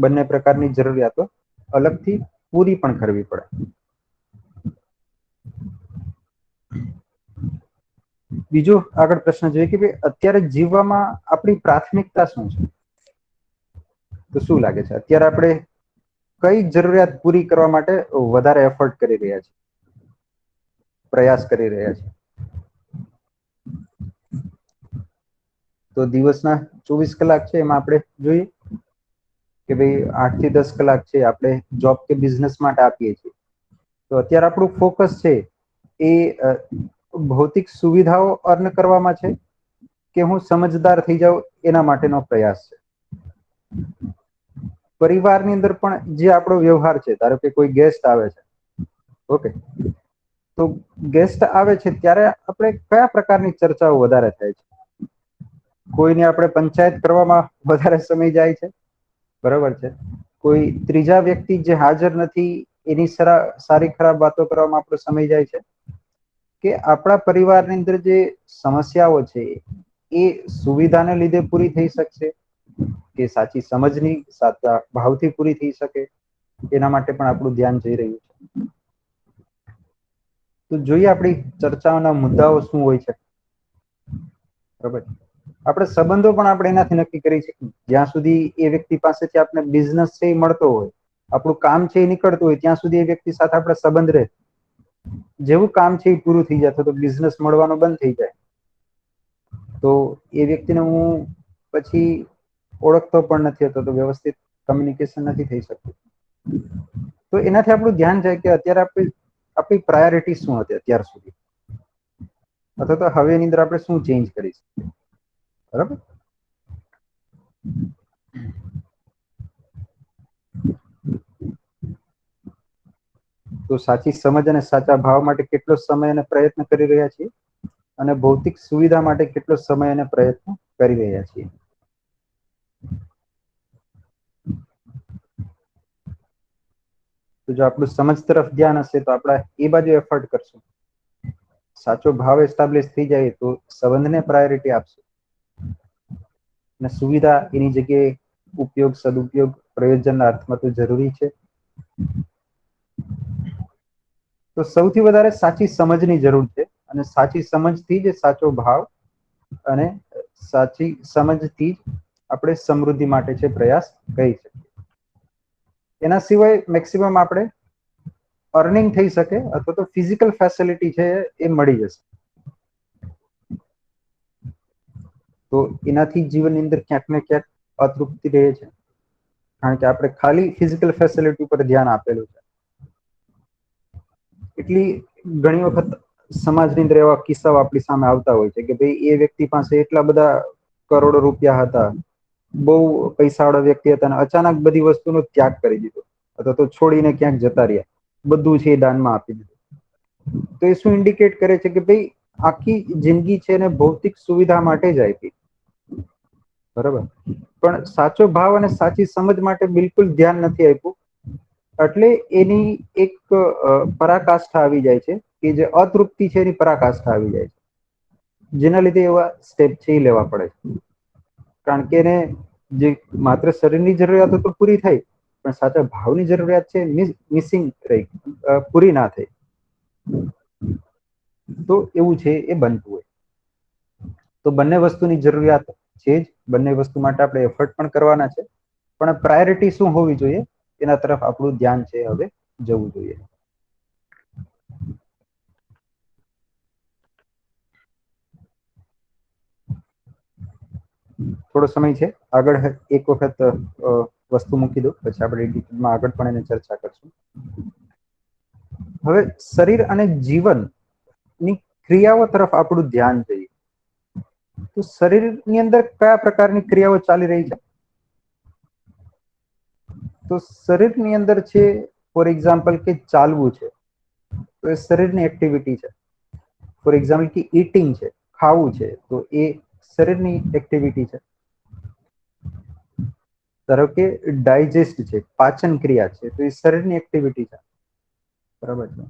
બંને પ્રકારની જરૂરિયાતો અલગથી પૂરી પણ કરવી પડે. બીજો આગળ પ્રશ્ન જોઈએ કે ભાઈ અત્યારે જીવવામાં આપણી પ્રાથમિકતા શું છે? તો શું લાગે છે અત્યારે આપણે કઈ જરૂરિયાત પૂરી કરવા માટે વધારે એફર્ટ કરી રહ્યા છીએ, પ્રયાસ કરી રહ્યા છીએ? તો દિવસના 24 કલાક છે એમાં આપણે જોઈએ કે ભાઈ 8 થી 10 કલાક છે આપણે જોબ કે બિઝનેસ માટે આપીએ છીએ. તો અત્યારે આપણું ફોકસ છે એ ભૌતિક સુવિધાઓ અર્ન કરવામાં છે કે હું સમજદાર થઈ જાઉં એના માટેનો પ્રયાસ છે? પરિવારની અંદર પણ જે આપણો વ્યવહાર છે, ધારો કે કોઈ ગેસ્ટ આવે છે, ઓકે, તો ગેસ્ટ આવે છે ત્યારે આપણે કયા પ્રકારની ચર્ચાઓ વધારે થાય છે? કોઈને આપણે પંચાયત કરવામાં વધારે સમય જાય છે, બરોબર છે, કોઈ ત્રીજા વ્યક્તિ જે હાજર નથી એની સારી ખરાબ વાતો કરવામાં આપણો સમય જાય છે, કે આપણા પરિવારની અંદર જે સમસ્યાઓ છે એ સુવિધાને લીધે પૂરી થઈ શકશે કે સાચી સમજની સાચા ભાવથી પૂરી થઈ શકે? એના માટે પણ આપણું ધ્યાન જઈ રહ્યું છે. તો જોઈએ આપણી ચર્ચાઓના મુદ્દાઓ શું હોય છે. બરાબર. આપણે સંબંધો પણ આપણે એનાથી નક્કી કરી શકીએ. જ્યાં સુધી એ વ્યક્તિ પાસેથી આપણે બિઝનેસ છે એ મળતો હોય, આપણું કામ છે એ નીકળતું હોય, ત્યાં સુધી એ વ્યક્તિ સાથે આપણે સંબંધ રહે. જેવું કામ છે એ પૂરું થઈ જાય તો બિઝનેસ મળવાનો બંધ થઈ જાય, તો એ વ્યક્તિને હું પછી ઓળખતો પણ નથી હોતો, તો વ્યવસ્થિત કમ્યુનિકેશન નથી થઈ શકતું. તો એનાથી આપણું ધ્યાન જાય કે અત્યારે આપણી પ્રાયોરિટી શું હતી અત્યાર સુધી, અથવા તો હવેની અંદર આપણે શું ચેન્જ કરી શકીએ. બરાબર. તો સાચી સમજ અને સાચા ભાવ માટે કેટલો સમય અને પ્રયત્ન કરી રહ્યા છીએ, અને ભૌતિક સુવિધા માટે કેટલો સમય અને પ્રયત્ન કરી રહ્યા છીએ. તો જો આપણું સમજ તરફ ધ્યાન હશે તો આપણે એ બાજુ એફર્ટ કરશું. સાચો ભાવ એસ્ટાબ્લિશ થઈ જાય તો સંબંધને પ્રાયોરિટી આપશું, અને સુવિધા એની જગ્યાએ ઉપયોગ, સદુપયોગ, પ્રયોજનના અર્થમાં તો જરૂરી છે. તો સૌથી વધારે સાચી સમજની જરૂર છે, અને સાચી સમજથી જ સાચો ભાવ, અને સાચી સમજથી જ આપણે સમૃદ્ધિ માટે છે પ્રયાસ કરી શકીએ. એના સિવાય મેક્સિમમ આપણે અર્નિંગ થઈ શકે અથવા તો ફિઝિકલ ફેસિલિટી છે એ મળી જશે. તો એનાથી જીવનની અંદર ક્યાંક ને ક્યાંક અતૃપ્તિ રહે છે, કારણ કે આપણે ખાલી ફિઝિકલ ફેસિલિટી પર ધ્યાન આપેલું છે. એટલી ઘણી વખત સમાજની અંદર એવા કિસ્સાઓ આપણી સામે આવતા હોય છે કે ભાઈ એ વ્યક્તિ પાસે એટલા બધા કરોડો રૂપિયા હતા, બહુ પૈસાવાળા વ્યક્તિ હતા, અને અચાનક બધી વસ્તુનો ત્યાગ કરી દીધો અથવા તો છોડીને ક્યાંક જતા રહ્યા, બધું છે એ દાનમાં આપી દીધું. તો એ શું ઇન્ડિકેટ કરે છે કે ભાઈ આખી જિંદગી છે એને ભૌતિક સુવિધા માટે જ આપી. બરાબર. પણ સાચો ભાવ અને સાચી સમજ માટે બિલકુલ ધ્યાન નથી આપ્યું, એટલે એની એક પરાકાષ્ઠા આવી જાય છે કે જે અતૃપ્તિ છે એની પરાકાષ્ઠા આવી જાય છે, જેના લીધે એવા સ્ટેપ છે એ લેવા પડે છે. કારણ કે એને જે માત્ર શરીરની જરૂરિયાતો તો પૂરી થઈ, પણ સાચા ભાવની જરૂરિયાત છે મિસિંગ રહી, પૂરી ના થઈ. તો એવું છે એ બનતું હોય. તો બંને વસ્તુની જરૂરિયાત છે જ, બંને વસ્તુ માટે આપણે એફર્ટ પણ કરવાના છે, પણ પ્રાયોરિટી શું હોવી જોઈએ એના તરફ આપણું ધ્યાન છે હવે જવું જોઈએ. થોડો સમય છે, આગળ એક વખત વસ્તુ મૂકી દો, પછી આપણે ડિટેલમાં આગળ પણ એને ચર્ચા કરશું. હવે શરીર અને જીવનની ક્રિયાઓ તરફ આપણું ધ્યાન જઈએ તો શરીરની અંદર કયા પ્રકારની ક્રિયાઓ ચાલી રહી છે? તો શરીરની અંદર છે, ફોર એક્ઝામ્પલ કે ચાલવું છે તો એ શરીરની એક્ટિવિટી છે. ફોર એક્ઝામ્પલ કે ઈટિંગ છે, ખાવું છે, તો એ શરીરની એક્ટિવિટી છે. ધારો કે ડાયજેસ્ટ છે, પાચન ક્રિયા છે, તો એ શરીરની એક્ટિવિટી છે. બરાબર છે.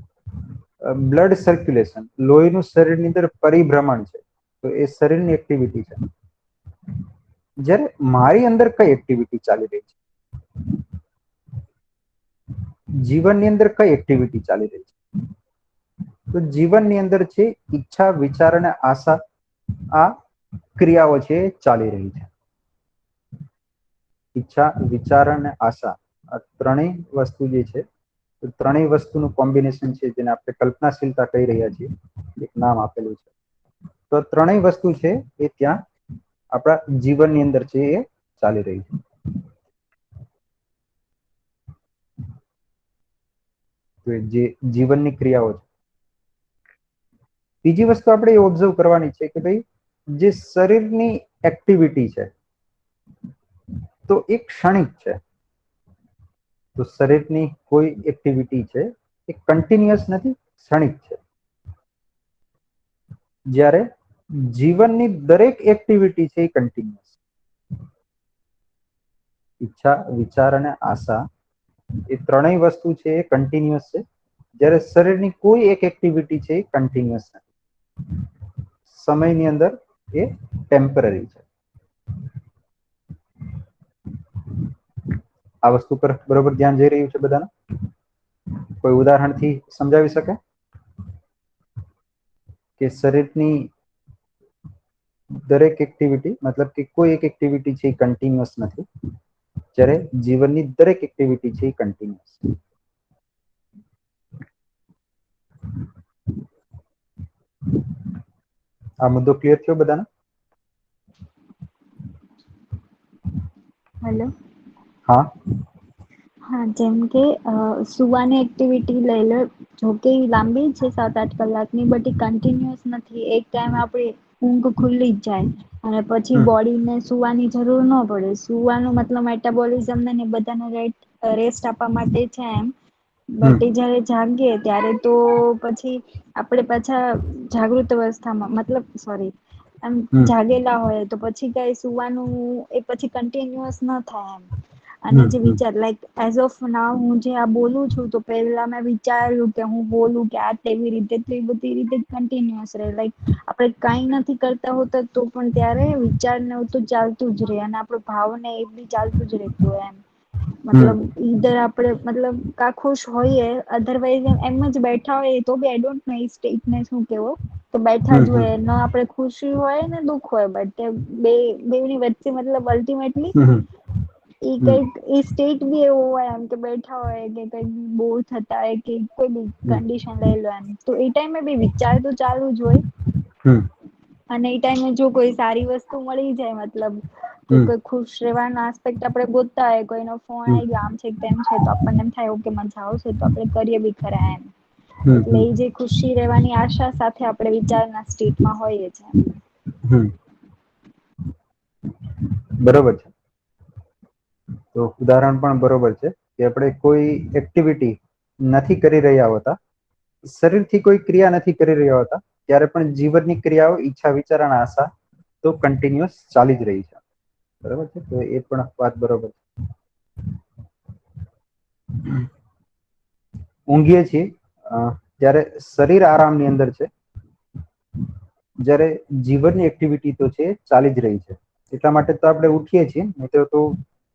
બ્લડ સર્ક્યુલેશન, લોહીનું શરીરની અંદર પરિભ્રમણ છે, તો એ શરીરની એક્ટિવિટી છે. જ્યારે મારી અંદર કઈ એક્ટિવિટી ચાલી રહી છે? જીવનની અંદર કઈ એક્ટિવિટી ચાલી રહી છે? તો જીવનની અંદર છે ઈચ્છા, વિચાર અને આશા, આ ક્રિયાઓ છે ચાલી રહી છે. ઈચ્છા, વિચાર અને આશા, આ ત્રણેય વસ્તુ જે છે, ત્રણેય વસ્તુનું કોમ્બિનેશન છે, જેને આપણે કલ્પનાશીલતા કહી રહ્યા છીએ, એક નામ આપેલું છે. તો ત્રણેય વસ્તુ છે એ ત્યાં આપણા જીવનની અંદર છે એ ચાલી રહી છે. તો જે જીવનની ક્રિયાઓ છે. બીજી વસ્તુ આપણે એ ઓબ્ઝર્વ કરવાની છે કે ભાઈ જે શરીરની એક્ટિવિટી છે તો એ ક્ષણિક છે. તો શરીરની કોઈ એક્ટિવિટી છે એ કન્ટિન્યુઅસ નથી, ક્ષણિક છે. જ્યારે જીવનની દરેક એક્ટિવિટી છે એ કન્ટિન્યુઅસ. ઈચ્છા, વિચાર અને આશા, એ ત્રણેય વસ્તુ છે એ કન્ટિન્યુઅસ છે, જ્યારે શરીરની કોઈ એક એક્ટિવિટી છે એ કન્ટિન્યુઅસ નથી. સમયની અંદર એ ટેમ્પરરી છે. આ વસ્તુ પર બરોબર ધ્યાન જઈ રહ્યું છે બધાને? કોઈ ઉદાહરણથી સમજાવી શકે કે શરીરની દરેક એક્ટિવિટી, મતલબ કે કોઈ એક એક્ટિવિટી છે એ કન્ટિન્યુઅસ નથી, જ્યારે જીવનની દરેક એક્ટિવિટી છે એ કન્ટિન્યુઅસ છે. આ મુદ્દો ક્લિયર થયો બધાને? હેલો. હા. હા, જેમ કે સુવાની એક્ટિવિટી લઈ લો, જો કે ઈ લાંબી છે 7-8 કલાકની, બટ એ કન્ટિન્યુઅસ નથી. એક ટાઈમ આપણી ઊંઘ ખુલ્લી જ જાય અને પછી હમ બોડીને સુવાની જરૂર ન પડે. સુવાનું મતલબ મેટાબોલિઝમને ને બધાને રેસ્ટ આપવા માટે છે એમ. હમ બટ એ જ્યારે જાગીએ ત્યારે તો પછી આપણે પાછા જાગૃત અવસ્થામાં, મતલબ સોરી, એમ હમ જાગેલા હોય તો પછી કઈ સુવાનું એ પછી કન્ટિન્યુઅસ ન થાય એમ. અને હમ જે હમ વિચાર લાઈક એઝ ઓફ નાઉ હું જે આ બોલું છું, તો પહેલા મેં વિચાર્યું કે હું બોલું કે આ તેવી રીતે, તો એ બધી રીતે કન્ટિન્યુઅસ રહે. લાઈક આપણે કાંઈ નથી કરતા હોતા તો પણ ત્યારે વિચારને એવું તો ચાલતું જ રહે અને આપણો ભાવને એ બી ચાલતું જ રહેતું હોય એમ. હમ મતલબ ઈધર આપણે મતલબ કા ખુશ હોઈએ, અધરવાઈઝ એમ જ બેઠા હોઈએ તો બી આઈ ડોન્ટ નો એ સ્ટેટને શું કેવો, તો બેઠા હમ જ હમ હોય ન આપણે ખુશી હોય ને દુઃખ હોય, બટ બેવની વચ્ચે મતલબ અલ્ટિમેટલી હમ ઈ હમ કઈક ઈ સ્ટેટ બી એવું હોય એમ કે બેઠા હોય કે કઈક બોર થતા હોય કે કોઈ બી હમ કન્ડિશન લઈ લો એમ, તો એ ટાઈમે બી વિચાર તો ચાલુ જ હોય. હમ અને એ ટાઈમે જો કોઈ સારી વસ્તુ મળી જાય, મતલબ કે હમ કોઈ ખુશ રહેવાનો આસ્પેક્ટ આપણે ગોતતા હોય, કોઈનો ફોન હમ આવી ગયો, આમ છે તેમ છે, તો આપણને એમ થાય ઓકે મજા આવશે તો આપણે કરીએ બી ખરા એમ. હમ એટલે હમ એ જે ખુશી રહેવાની આશા સાથે આપણે વિચારના સ્ટેટમાં હોઈએ છે એમ. હમ બરોબર છે. તો ઉદાહરણ પણ બરોબર છે કે આપણે કોઈ એક્ટિવિટી નથી કરી રહ્યા હોતા, શરીરથી કોઈ ક્રિયા નથી કરી રહ્યા હોતા, ત્યારે પણ જીવનની ક્રિયાઓ, ઈચ્છા, વિચાર અને આશા તો કન્ટિન્યુઅસ ચાલી જ રહી છે. બરોબર છે, તો એ પણ વાત બરોબર છે. ઊંઘીએ છીએ ત્યારે શરીર આરામની અંદર છે, જ્યારે જીવનની એક્ટિવિટી તો છે ચાલી જ રહી છે. એટલા માટે તો આપણે ઉઠીએ છીએ, નહીં તો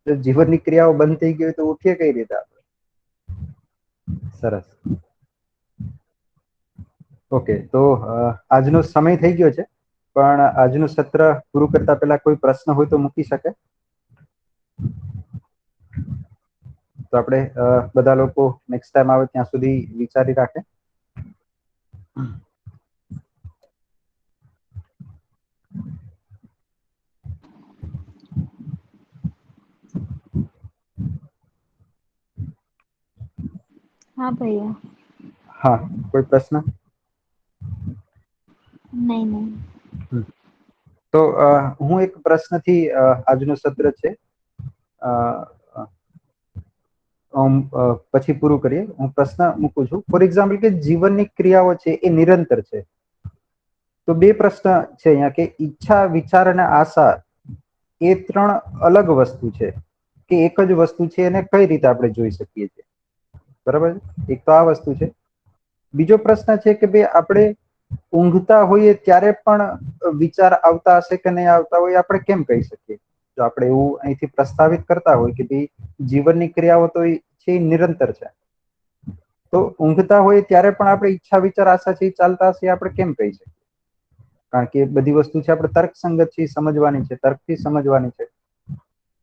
જીવનની ક્રિયાઓ બંધ થઈ ગઈ હોય તો ઉઠીએ કઈ રીતે આપણે? સરસ. ઓકે, તો આજનો સમય થઈ ગયો છે, પણ આજનું સત્ર પૂરું કરતા પહેલા કોઈ પ્રશ્ન હોય તો મૂકી શકે. તો આપણે બધા લોકો નેક્સ્ટ ટાઈમ આવે ત્યાં સુધી વિચારી રાખે. હા ભૈયા. હા, કોઈ પ્રશ્ન? નહીં નહીં. તો હું એક પ્રશ્નથી આજનું સત્ર છે પછી પૂરું કરીએ. હું પ્રશ્ન મૂકું છું. ફોર એક્ઝામ્પલ કે જીવનની ક્રિયાઓ છે એ નિરંતર છે, તો બે પ્રશ્ન છે અહીંયા કે ઈચ્છા, વિચાર અને આશા એ ત્રણ અલગ વસ્તુ છે કે એક જ વસ્તુ છે, એને કઈ રીતે આપણે જોઈ શકીએ છીએ? બરાબર, એક તો આ વસ્તુ છે. બીજો પ્રશ્ન છે કે ભાઈ આપણે ઊંઘતા હોઈએ ત્યારે પણ વિચાર આવતા હશે કે નહીં આવતા હોય, આપણે કેમ કહી શકીએ? જો આપણે એવું અહીંથી પ્રસ્તાવિત કરતા હોય કે ભાઈ જીવનની ક્રિયાઓ તો છે નિરંતર છે, તો ઊંઘતા હોય ત્યારે પણ આપણે ઈચ્છા, વિચાર, આશા છે ચાલતા હશે, આપણે કેમ કહી શકીએ? કારણ કે બધી વસ્તુ છે આપણે તર્કસંગત છે, સમજવાની છે, તર્કથી સમજવાની છે.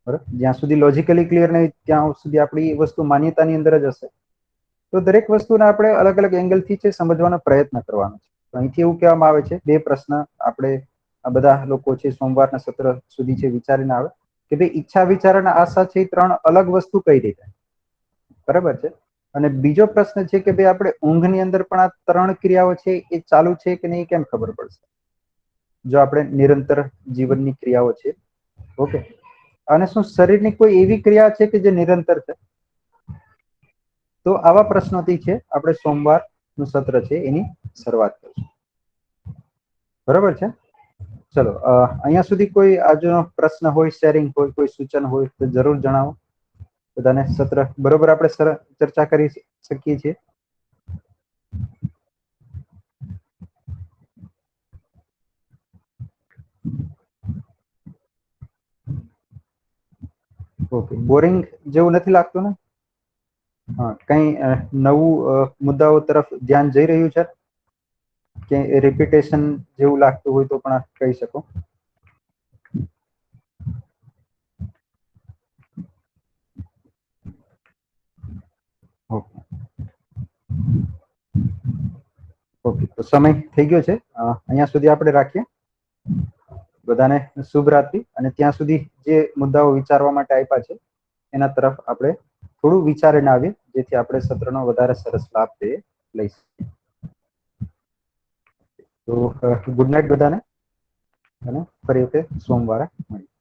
બરાબર, જ્યાં સુધી લોજિકલી ક્લિયર નહીં ત્યાં સુધી આપણી એ વસ્તુ માન્યતાની અંદર જ હશે. તો દરેક વસ્તુને આપણે અલગ અલગ એંગલથી છે સમજવાનો પ્રયત્ન કરવાનો છે. અહીંથી એવું કહેવામાં આવે છે, બે પ્રશ્ન આપણે આ બધા લોકો છે સોમવારના સત્ર સુધી છે વિચારીને આવે કે ભાઈ ઈચ્છા, વિચાર અને આશા છે એ ત્રણ અલગ વસ્તુ કઈ રીતે? બરાબર છે. અને બીજો પ્રશ્ન છે કે ભાઈ આપણે ઊંઘની અંદર પણ આ ત્રણ ક્રિયાઓ છે એ ચાલુ છે કે નહીં, કેમ ખબર પડશે જો આપણે નિરંતર જીવનની ક્રિયાઓ છે? ઓકે, અને શું શરીરની કોઈ એવી ક્રિયા છે કે જે નિરંતર છે? તો આવા પ્રશ્નોથી છે આપણે સોમવારનું સત્ર છે એની શરૂઆત કરીશું. બરાબર છે. ચલો, અહીંયા સુધી કોઈ આજનો પ્રશ્ન હોય, શેરિંગ હોય, કોઈ સૂચન હોય તો જરૂર જણાવો. બધાને સત્ર બરોબર આપણે ચર્ચા કરી શકીએ છીએ? ઓકે, બોરિંગ જેવું નથી લાગતું ને? હા, કઈ નવું મુદ્દાઓ તરફ ધ્યાન જઈ રહ્યું છે કે રિપીટેશન જેવું લાગતું હોય તો પણ કહી શકો. ઓકે ઓકે, તો સમય થઈ ગયો છે, અહીંયા સુધી આપણે રાખીએ. બધાને શુભ રાત્રિ. અને ત્યાં સુધી જે મુદ્દાઓ વિચારવા માટે આપ્યા છે એના તરફ આપણે થોડું વિચારીને આવીએ જેથી આપણે સત્રનો વધારે સરસ લાભ લઈ શકીએ. તો ગુડ નાઇટ બધાને, અને ફરી વખતે સોમવારે મળીએ.